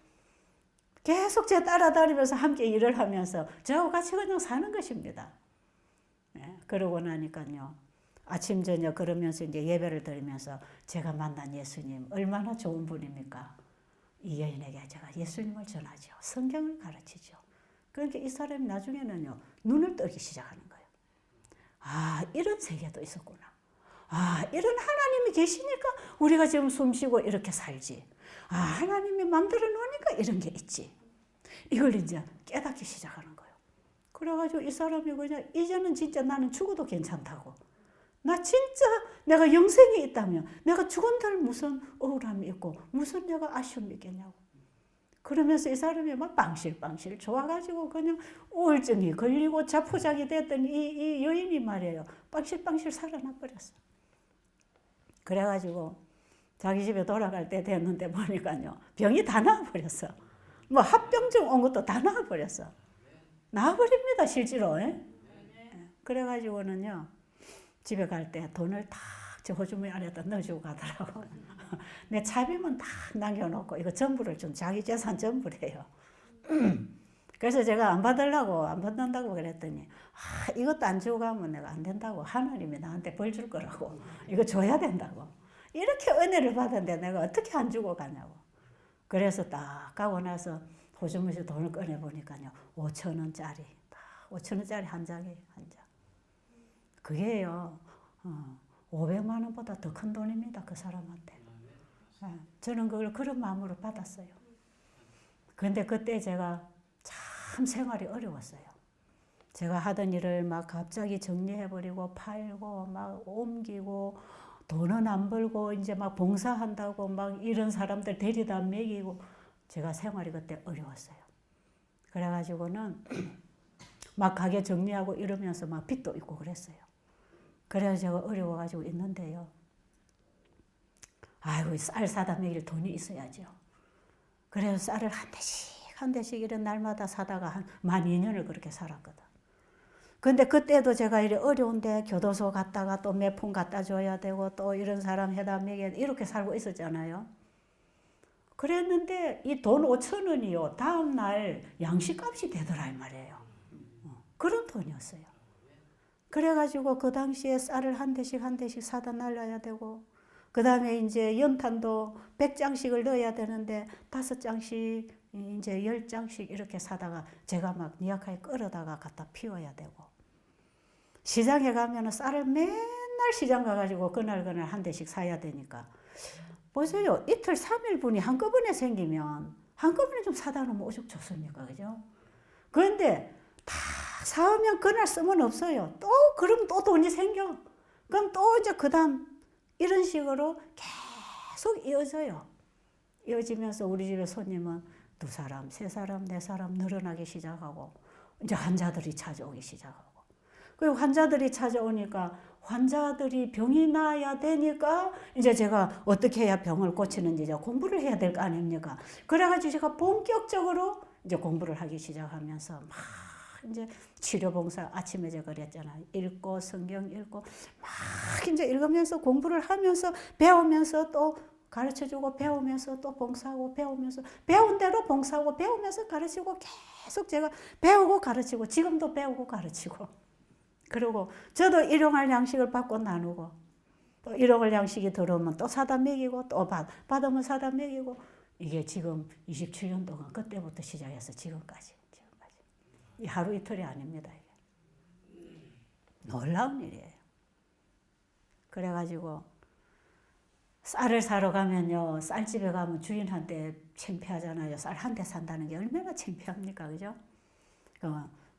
계속 제 따라다니면서 함께 일을 하면서 저하고 같이 그냥 사는 것입니다. 네, 그러고 나니까요. 아침 저녁 그러면서 이제 예배를 드리면서 제가 만난 예수님 얼마나 좋은 분입니까? 이 여인에게 제가 예수님을 전하죠. 성경을 가르치죠. 그러니까 이 사람이 나중에는요 눈을 뜨기 시작하는 거예요. 이런 세계도 있었구나. 이런 하나님이 계시니까 우리가 지금 숨쉬고 이렇게 살지. 하나님이 만들어 놓으니까 이런 게 있지. 이걸 이제 깨닫기 시작하는 거예요. 그래가지고 이 사람이 그냥 이제는 진짜 나는 죽어도 괜찮다고. 나 진짜 내가 영생이 있다면 내가 죽은들 무슨 억울함이 있고 무슨 내가 아쉬움이 있겠냐고. 그러면서 이 사람이 막 빵실빵실 좋아가지고 그냥 우울증이 걸리고 자포자기 됐던 이 여인이 말이에요. 빵실빵실 살아나 버렸어. 그래가지고 자기 집에 돌아갈 때 됐는데 보니까요. 병이 다 나와버렸어. 뭐 합병증 온 것도 다 나와버렸어. 나와버립니다 실제로. 그래가지고는요. 집에 갈 때 돈을 다 저 호주머니 안에다 넣어주고 가더라고. 내 차비만 다 남겨놓고 이거 전부를 좀 자기 재산 전부래요. 그래서 제가 안 받는다고 그랬더니 이것도 안 주고 가면 내가 안 된다고. 하나님이 나한테 벌 줄 거라고. 이거 줘야 된다고. 이렇게 은혜를 받았는데 내가 어떻게 안 주고 가냐고. 그래서 딱 가고 나서 호주머니에서 돈을 꺼내보니까요. 5,000원짜리. 5,000원짜리 한 장이에요. 한 장. 그게요. 500만 원보다 더 큰 돈입니다. 그 사람한테. 저는 그걸 그런 마음으로 받았어요. 그런데 그때 제가 참 생활이 어려웠어요. 제가 하던 일을 막 갑자기 정리해버리고 팔고 막 옮기고 돈은 안 벌고 이제 막 봉사한다고 막 이런 사람들 데리다 먹이고 제가 생활이 그때 어려웠어요. 그래가지고는 막 가게 정리하고 이러면서 막 빚도 있고 그랬어요. 그래서 제가 어려워가지고 있는데요. 쌀 사다 먹일 돈이 있어야죠. 그래서 쌀을 한 대씩 이런 날마다 사다가 한 12년을 그렇게 살았거든. 근데 그때도 제가 이래 어려운데 교도소 갔다가 또 몇 푼 갖다 줘야 되고 또 이런 사람 해다 먹여야 돼. 이렇게 살고 있었잖아요. 그랬는데 이 돈 5,000원이요. 다음날 양식값이 되더라 이 말이에요. 그런 돈이었어요. 그래가지고 그 당시에 쌀을 한 대씩 사다 날려야 되고 그 다음에 이제 연탄도 100장씩을 넣어야 되는데 5장씩 이제 10장씩 이렇게 사다가 제가 막 니약하게 끌어다가 갖다 피워야 되고 시장에 가면은 쌀을 맨날 시장 가가지고 그날 한 대씩 사야 되니까 보세요. 이틀 3일 분이 한꺼번에 생기면 한꺼번에 좀 사다 놓으면 오죽 좋습니까? 그죠? 그런데 다 사오면 그날 쓰면 없어요. 또 그럼 또 돈이 생겨. 그럼 또 이제 그다음 이런 식으로 계속 이어져요. 이어지면서 우리 집에 손님은 2사람, 3사람, 4사람 늘어나기 시작하고 이제 환자들이 찾아오기 시작하고 그리고 환자들이 찾아오니까 환자들이 병이 나야 되니까 이제 제가 어떻게 해야 병을 고치는지 이제 공부를 해야 될 거 아닙니까? 그래가지고 제가 본격적으로 이제 공부를 하기 시작하면서 막 이제 치료봉사 아침에 제가 그랬잖아요. 읽고 성경 읽고 막 이제 읽으면서 공부를 하면서 배우면서 또 가르쳐주고 배우면서 또 봉사하고 배우면서 배운 대로 봉사하고 배우면서 가르치고 계속 제가 배우고 가르치고 지금도 배우고 가르치고 그리고 저도 일용할 양식을 받고 나누고 또 일용할 양식이 들어오면 또 사다 먹이고 또 받으면 사다 먹이고 이게 지금 27년 동안 그때부터 시작해서 지금까지 이 하루 이틀이 아닙니다. 이게. 놀라운 일이에요. 그래가지고 쌀을 사러 가면요. 쌀집에 가면 주인한테 창피하잖아요. 쌀 한 대 산다는 게 얼마나 창피합니까? 그죠?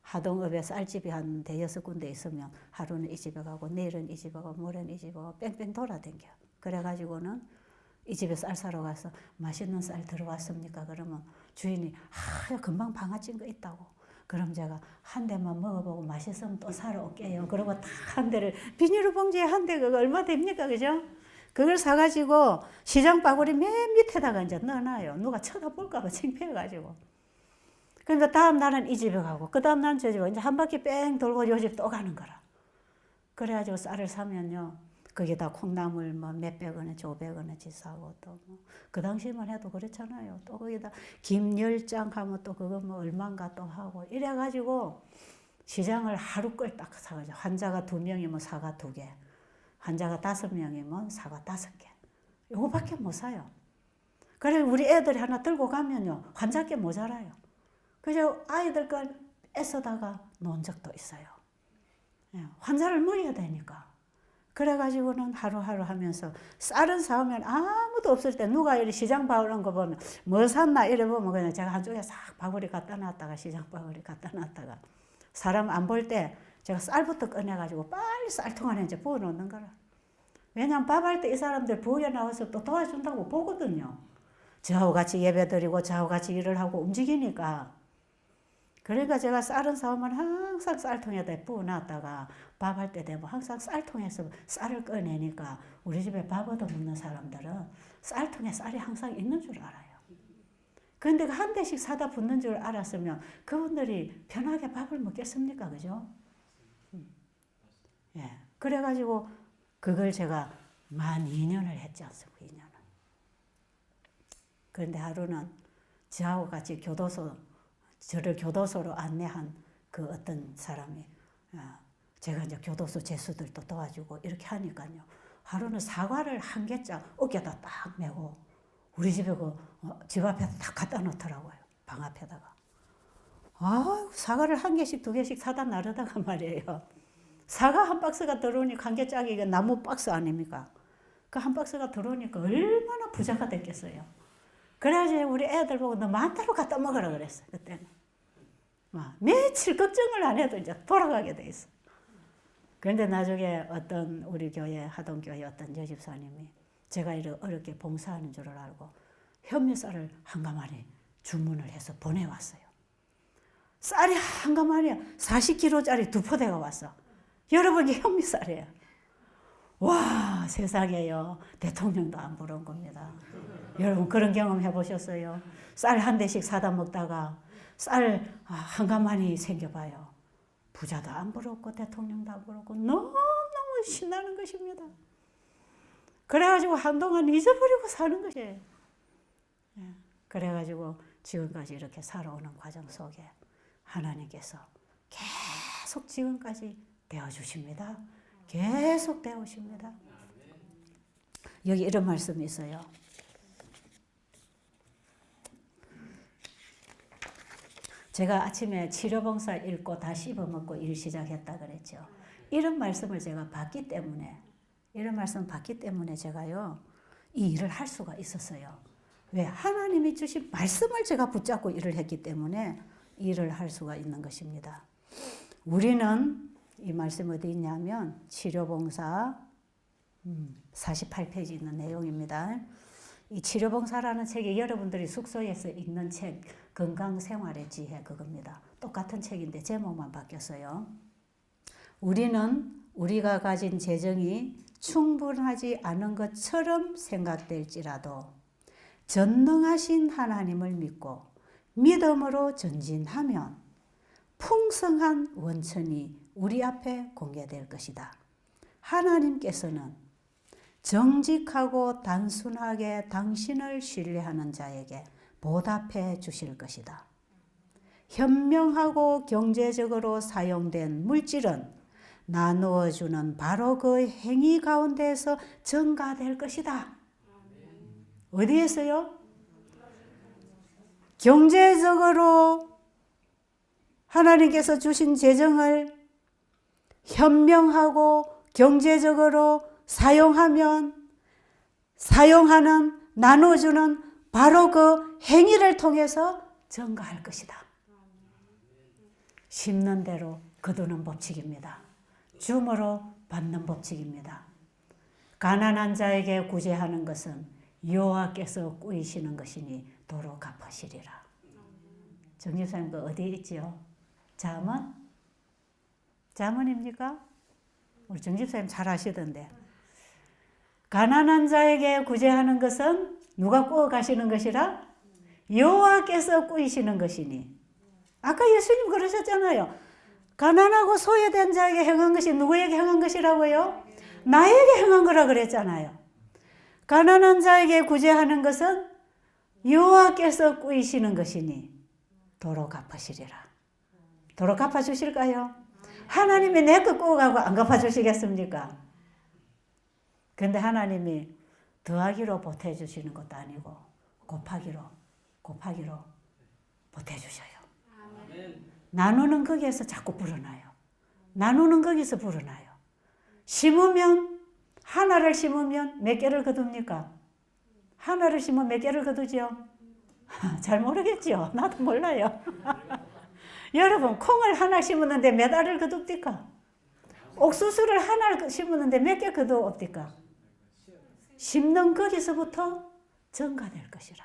하동읍에 쌀집이 한 5-6군데 있으면 하루는 이 집에 가고 내일은 이 집에 가고 모레는 이 집에 가고 뺑뺑 돌아다녀. 그래가지고는 이 집에 쌀 사러 가서 맛있는 쌀 들어왔습니까? 그러면 주인이 금방 방아찐 거 있다고. 그럼 제가 한 대만 먹어보고 맛있으면 또 사러 올게요. 그러고 딱 한 대를 비닐봉지에 한 대 그거 얼마 됩니까? 그죠? 그걸 사가지고 시장 바구니 맨 밑에다가 이제 넣어놔요. 누가 쳐다볼까봐 창피해가지고. 그러니까 다음 날은 이 집에 가고 그 다음 날은 저 집에 이제 한 바퀴 뺑 돌고 요 집 또 가는 거라. 그래가지고 쌀을 사면요. 거기다 콩나물 뭐 몇백 원어치 500원어치 사고 또 뭐 그 당시만 해도 그렇잖아요. 또 거기다 김 10장 하면 또 그거 뭐 얼마인가 또 하고 이래가지고 시장을 하루 걸 딱 사가지고 환자가 2명이면 사과 2개 환자가 5명이면 사과 5개 요거밖에 못 사요. 그래서 우리 애들이 하나 들고 가면요. 환자께 모자라요. 그래서 아이들 걸 애써다가 놓은 적도 있어요. 환자를 먹여야 되니까. 그래가지고는 하루하루 하면서 쌀은 사오면 아무도 없을 때 누가 이렇게 시장 바오는 거 보면 뭐 샀나 이래 보면 그냥 제가 한쪽에 싹 바구리 갖다 놨다가 시장 바구리 갖다 놨다가 사람 안 볼 때 제가 쌀부터 꺼내가지고 빨리 쌀통 안에 이제 부어 놓는 거라. 왜냐면 밥할 때 이 사람들 부엌에 나와서 또 도와준다고 보거든요. 저하고 같이 예배 드리고 저하고 같이 일을 하고 움직이니까. 그러니까 제가 쌀은 사오면 항상 쌀통에다 부어놨다가 밥할 때 되면 항상 쌀통에서 쌀을 꺼내니까 우리 집에 밥 얻어 먹는 사람들은 쌀통에 쌀이 항상 있는 줄 알아요. 그런데 한 대씩 사다 붓는 줄 알았으면 그분들이 편하게 밥을 먹겠습니까? 그죠? 예. 그래가지고 그걸 제가 만 2년을 했지 않습니까? 2년을. 그런데 하루는 저하고 같이 저를 교도소로 안내한 그 어떤 사람이 제가 이제 교도소 죄수들도 도와주고 이렇게 하니까요. 하루는 사과를 한 개짝 어깨에다 딱 메고 우리 집에 집 앞에 딱 갖다 놓더라고요. 방 앞에다가. 사과를 한 개씩 2개씩 사다 나르다가 말이에요. 사과 한 박스가 들어오니까 한 개짝이 이게 나무 박스 아닙니까? 그 한 박스가 들어오니까 얼마나 부자가 됐겠어요. 그래가지고 우리 애들 보고 너 마음대로 갖다 먹으라 그랬어요. 그때는. 며칠 걱정을 안 해도 이제 돌아가게 돼 있어. 그런데 나중에 어떤 우리 교회 하동교회 어떤 여집사님이 제가 이렇게 어렵게 봉사하는 줄을 알고 현미쌀을 한 가마니 주문을 해서 보내왔어요. 쌀이 한 가마니야 40kg짜리 2포대가 왔어. 여러분 이게 현미쌀이에요. 와 세상에요. 대통령도 안 부러운 겁니다. 여러분 그런 경험 해보셨어요? 쌀 한 대씩 사다 먹다가 쌀 한 가마니 생겨봐요. 부자도 안 부럽고 대통령도 안 부럽고 너무너무 신나는 것입니다. 그래가지고 한동안 잊어버리고 사는 것이에요. 그래가지고 지금까지 이렇게 살아오는 과정 속에 하나님께서 계속 지금까지 되어주십니다. 계속 되어오십니다. 여기 이런 말씀이 있어요. 제가 아침에 치료봉사 읽고 다 씹어먹고 일 시작했다 그랬죠. 이런 말씀을 제가 받기 때문에 제가요 이 일을 할 수가 있었어요. 왜? 하나님이 주신 말씀을 제가 붙잡고 일을 했기 때문에 일을 할 수가 있는 것입니다. 우리는 이 말씀 어디 있냐면 치료봉사 48페이지 있는 내용입니다. 이 치료봉사라는 책이 여러분들이 숙소에서 읽는 책 건강생활의 지혜 그겁니다. 똑같은 책인데 제목만 바뀌었어요. 우리는 우리가 가진 재정이 충분하지 않은 것처럼 생각될지라도 전능하신 하나님을 믿고 믿음으로 전진하면 풍성한 원천이 우리 앞에 공개될 것이다. 하나님께서는 정직하고 단순하게 당신을 신뢰하는 자에게 보답해 주실 것이다. 현명하고 경제적으로 사용된 물질은 나누어 주는 바로 그 행위 가운데에서 증가될 것이다. 어디에서요? 경제적으로 하나님께서 주신 재정을 현명하고 경제적으로 사용하면 사용하는 나눠주는 바로 그 행위를 통해서 증가할 것이다. 심는 대로 거두는 법칙입니다. 줌으로 받는 법칙입니다. 가난한 자에게 구제하는 것은 여호와께서 꾸이시는 것이니 도로 갚으시리라. 정집사님 그 어디 있지요? 잠언? 잠언입니까? 우리 정집사님 잘 아시던데. 가난한 자에게 구제하는 것은 누가 꾸어 가시는 것이라? 여호와께서 꾸이시는 것이니. 아까 예수님 그러셨잖아요. 가난하고 소외된 자에게 행한 것이 누구에게 행한 것이라고요? 나에게 행한 거라 그랬잖아요. 가난한 자에게 구제하는 것은 여호와께서 꾸이시는 것이니 도로 갚으시리라. 도로 갚아주실까요? 하나님이 내 거 꾸어가고 안 갚아주시겠습니까? 근데 하나님이 더하기로 보태주시는 것도 아니고 곱하기로 보태주셔요. 나누는 거기에서 자꾸 불어나요. 나누는 거기서 불어나요. 심으면 하나를 심으면 몇 개를 거둡니까? 하나를 심으면 몇 개를 거두죠? 잘 모르겠죠? 나도 몰라요. 여러분 콩을 하나 심었는데 몇 알을 거둡니까? 옥수수를 하나 심었는데 몇 개 거두옵니까? 심는 거기서부터 증가될 것이라.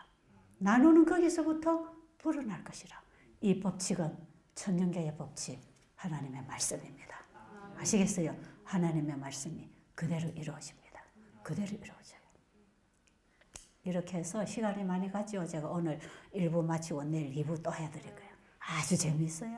나누는 거기서부터 불어날 것이라. 이 법칙은 천년계의 법칙, 하나님의 말씀입니다. 아시겠어요? 하나님의 말씀이 그대로 이루어집니다. 그대로 이루어져요. 이렇게 해서 시간이 많이 갔죠. 제가 오늘 1부 마치고 내일 2부 또 해드릴 거예요. 아주 재미있어요.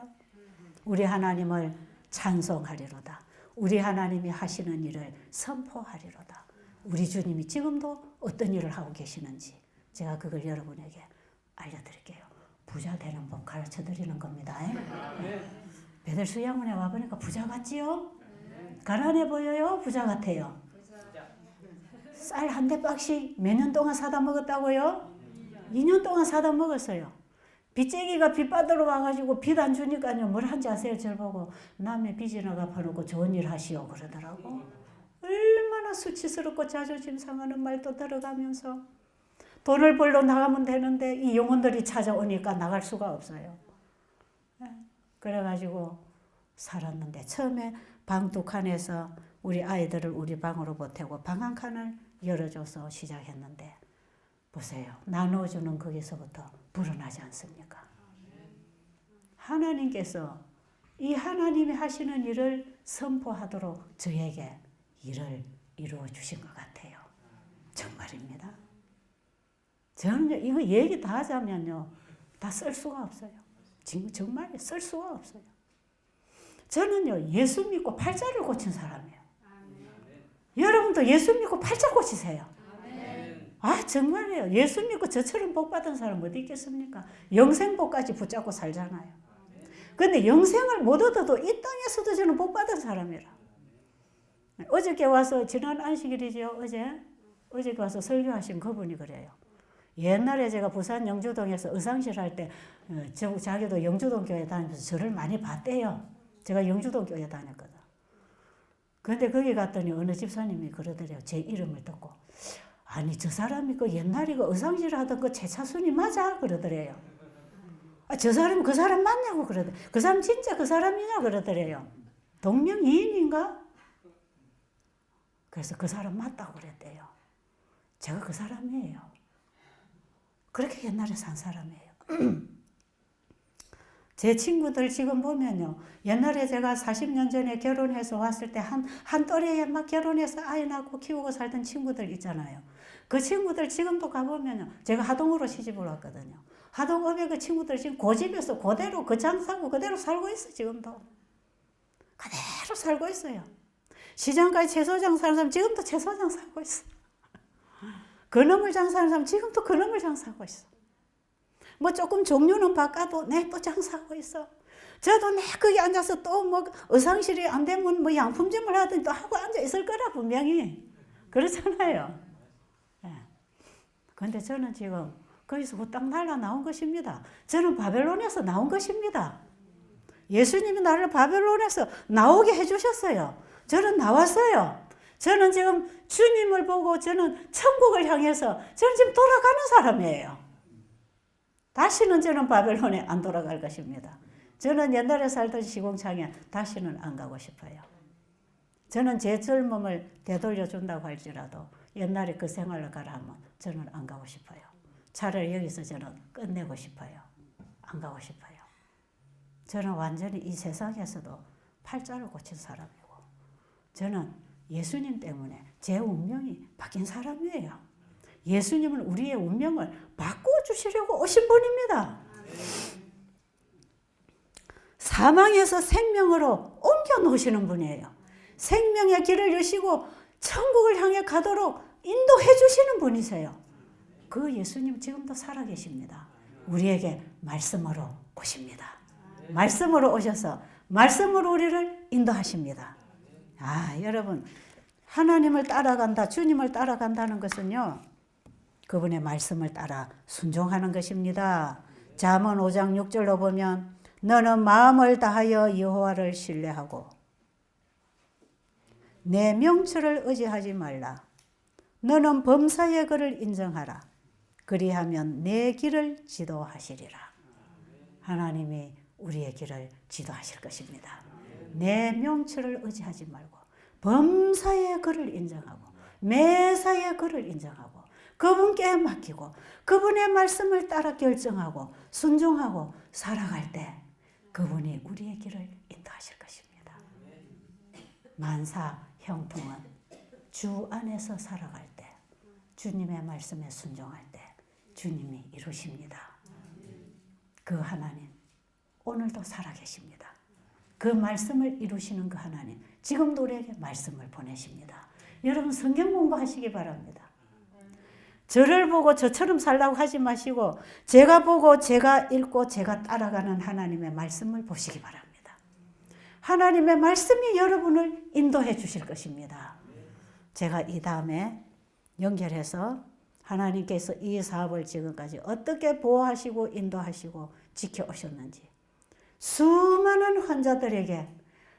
우리 하나님을 찬송하리로다. 우리 하나님이 하시는 일을 선포하리로다. 우리 주님이 지금도 어떤 일을 하고 계시는지 제가 그걸 여러분에게 알려드릴게요. 부자 되는 법 가르쳐 드리는 겁니다. 베델수 양문에 와보니까 부자 같지요? 가난해 보여요? 부자 같아요? 쌀 한 대박씩 몇 년 동안 사다 먹었다고요? 2년 동안 사다 먹었어요. 빚쟁이가 빚 받으러 와가지고 빚 안 주니까요. 뭘 한지 아세요? 저를 보고 남의 빚이나 갚아놓고 좋은 일 하시오 그러더라고. 얼마나 수치스럽고 자존심 상하는 말도 들어가면서 돈을 벌러 나가면 되는데 이 영혼들이 찾아오니까 나갈 수가 없어요. 그래가지고 살았는데 처음에 방 2칸에서 우리 아이들을 우리 방으로 보태고 방 1칸을 열어줘서 시작했는데 보세요. 나눠주는 거기서부터 불어나지 않습니까? 하나님께서 이 하나님이 하시는 일을 선포하도록 저에게 일을 이루어 주신 것 같아요. 정말입니다. 저는 이거 얘기 다 하자면요. 다 쓸 수가 없어요. 정말 쓸 수가 없어요. 저는요. 예수 믿고 팔자를 고친 사람이에요. 여러분도 예수 믿고 팔자 고치세요. 아 정말이에요. 예수 믿고 저처럼 복 받은 사람 어디 있겠습니까? 영생복까지 붙잡고 살잖아요. 그런데 영생을 못 얻어도 이 땅에서도 저는 복 받은 사람이라. 어저께 와서 지난 안식일이죠. 어저께 와서 설교하신 그분이 그래요. 옛날에 제가 부산 영주동에서 의상실 할 때 자기도 영주동 교회 다니면서 저를 많이 봤대요. 제가 영주동 교회 다녔거든. 그런데 거기 갔더니 어느 집사님이 그러더래요. 제 이름을 듣고 아니 저 사람이 그 옛날에 그 의상실 하던 그 최차순이 맞아? 그러더래요. 저 사람 그 사람 맞냐고 그러더래. 그 사람 진짜 그 사람이냐 그러더래요. 동명이인인가? 그래서 그 사람 맞다고 그랬대요. 제가 그 사람이에요. 그렇게 옛날에 산 사람이에요. 제 친구들 지금 보면요. 옛날에 제가 40년 전에 결혼해서 왔을 때 한 또래에 막 결혼해서 아이 낳고 키우고 살던 친구들 있잖아요. 그 친구들 지금도 가보면요. 제가 하동으로 시집을 왔거든요. 하동읍에 그 친구들 지금 고집에서 그대로 그 장사고 그대로 살고 있어, 지금도. 그대로 살고 있어요. 시장까지 채소 장사하는 사람 지금도 채소 장사하고 있어. 그놈을 장사하는 사람 지금도 그놈을 장사하고 있어. 뭐 조금 종류는 바꿔도 또 장사하고 있어. 저도 거기 앉아서 또 뭐 의상실이 안 되면 뭐 양품점을 하든 또 하고 앉아 있을 거라 분명히. 그렇잖아요. 그런데 저는 지금 거기서 후딱 날라 나온 것입니다. 저는 바벨론에서 나온 것입니다. 예수님이 나를 바벨론에서 나오게 해주셨어요. 저는 나왔어요. 저는 지금 주님을 보고 저는 천국을 향해서 저는 지금 돌아가는 사람이에요. 다시는 저는 바벨론에 안 돌아갈 것입니다. 저는 옛날에 살던 시공창에 다시는 안 가고 싶어요. 저는 제 젊음을 되돌려 준다고 할지라도 옛날에 그 생활을 가라 하면 저는 안 가고 싶어요. 차라리 여기서 저는 끝내고 싶어요. 안 가고 싶어요. 저는 완전히 이 세상에서도 팔자를 고친 사람이고 저는 예수님 때문에 제 운명이 바뀐 사람이에요. 예수님은 우리의 운명을 바꿔주시려고 오신 분입니다. 사망에서 생명으로 옮겨 놓으시는 분이에요. 생명의 길을 여시고 천국을 향해 가도록 인도해 주시는 분이세요. 그 예수님 지금도 살아계십니다. 우리에게 말씀으로 오십니다. 말씀으로 오셔서 말씀으로 우리를 인도하십니다. 여러분 하나님을 따라간다, 주님을 따라간다는 것은요. 그분의 말씀을 따라 순종하는 것입니다. 잠언 5장 6절로 보면 너는 마음을 다하여 여호와를 신뢰하고 내 명철을 의지하지 말라. 너는 범사의 그를 인정하라. 그리하면 내 길을 지도하시리라. 하나님이 우리의 길을 지도하실 것입니다. 내 명철을 의지하지 말고 범사의 그를 인정하고 매사의 그를 인정하고 그분께 맡기고 그분의 말씀을 따라 결정하고 순종하고 살아갈 때 그분이 우리의 길을 인도하실 것입니다. 만사 형통은 주 안에서 살아갈 때 주님의 말씀에 순종할 때 주님이 이루십니다. 그 하나님 오늘도 살아계십니다. 그 말씀을 이루시는 그 하나님 지금도 우리에게 말씀을 보내십니다. 여러분 성경 공부하시기 바랍니다. 저를 보고 저처럼 살라고 하지 마시고 제가 보고 제가 읽고 제가 따라가는 하나님의 말씀을 보시기 바랍니다. 하나님의 말씀이 여러분을 인도해 주실 것입니다. 제가 이 다음에 연결해서 하나님께서 이 사업을 지금까지 어떻게 보호하시고 인도하시고 지켜오셨는지 수많은 환자들에게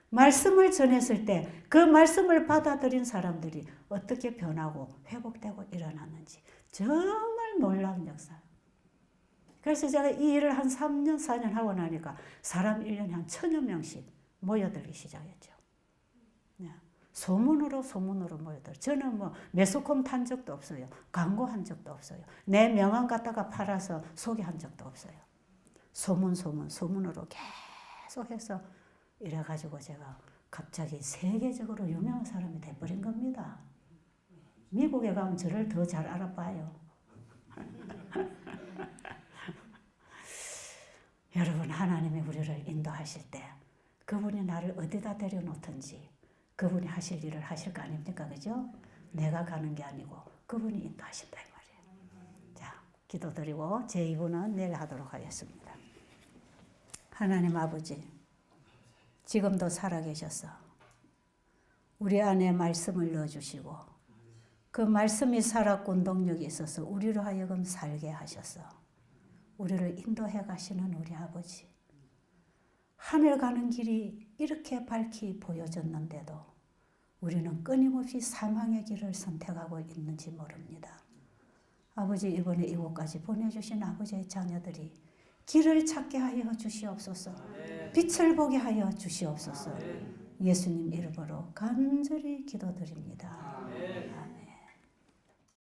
말씀을 전했을 때 그 말씀을 받아들인 사람들이 어떻게 변하고 회복되고 일어났는지 정말 놀라운 역사. 그래서 제가 이 일을 한 3년, 4년 하고 나니까 사람 1년에 한 1000여 명씩 모여들기 시작했죠. 소문으로 모여들. 저는 뭐 매스컴 탄 적도 없어요. 광고한 적도 없어요. 내 명함 갖다가 팔아서 소개한 적도 없어요. 소문으로 계속해서 이래가지고 제가 갑자기 세계적으로 유명한 사람이 돼버린 겁니다. 미국에 가면 저를 더 잘 알아봐요. 여러분 하나님이 우리를 인도하실 때 그분이 나를 어디다 데려놓든지 그분이 하실 일을 하실 거 아닙니까? 그죠? 내가 가는 게 아니고 그분이 인도하신다 이 말이에요. 자, 기도드리고 제 2부는 내일 하도록 하겠습니다. 하나님 아버지 지금도 살아계셔서 우리 안에 말씀을 넣어주시고 그 말씀이 살았고 운동력이 있어서 우리로 하여금 살게 하셔서 우리를 인도해 가시는 우리 아버지 하늘 가는 길이 이렇게 밝히 보여졌는데도 우리는 끊임없이 사망의 길을 선택하고 있는지 모릅니다. 아버지 이번에 이곳까지 보내주신 아버지의 자녀들이 길을 찾게 하여 주시옵소서. 빛을 보게 하여 주시옵소서. 예수님 이름으로 간절히 기도드립니다.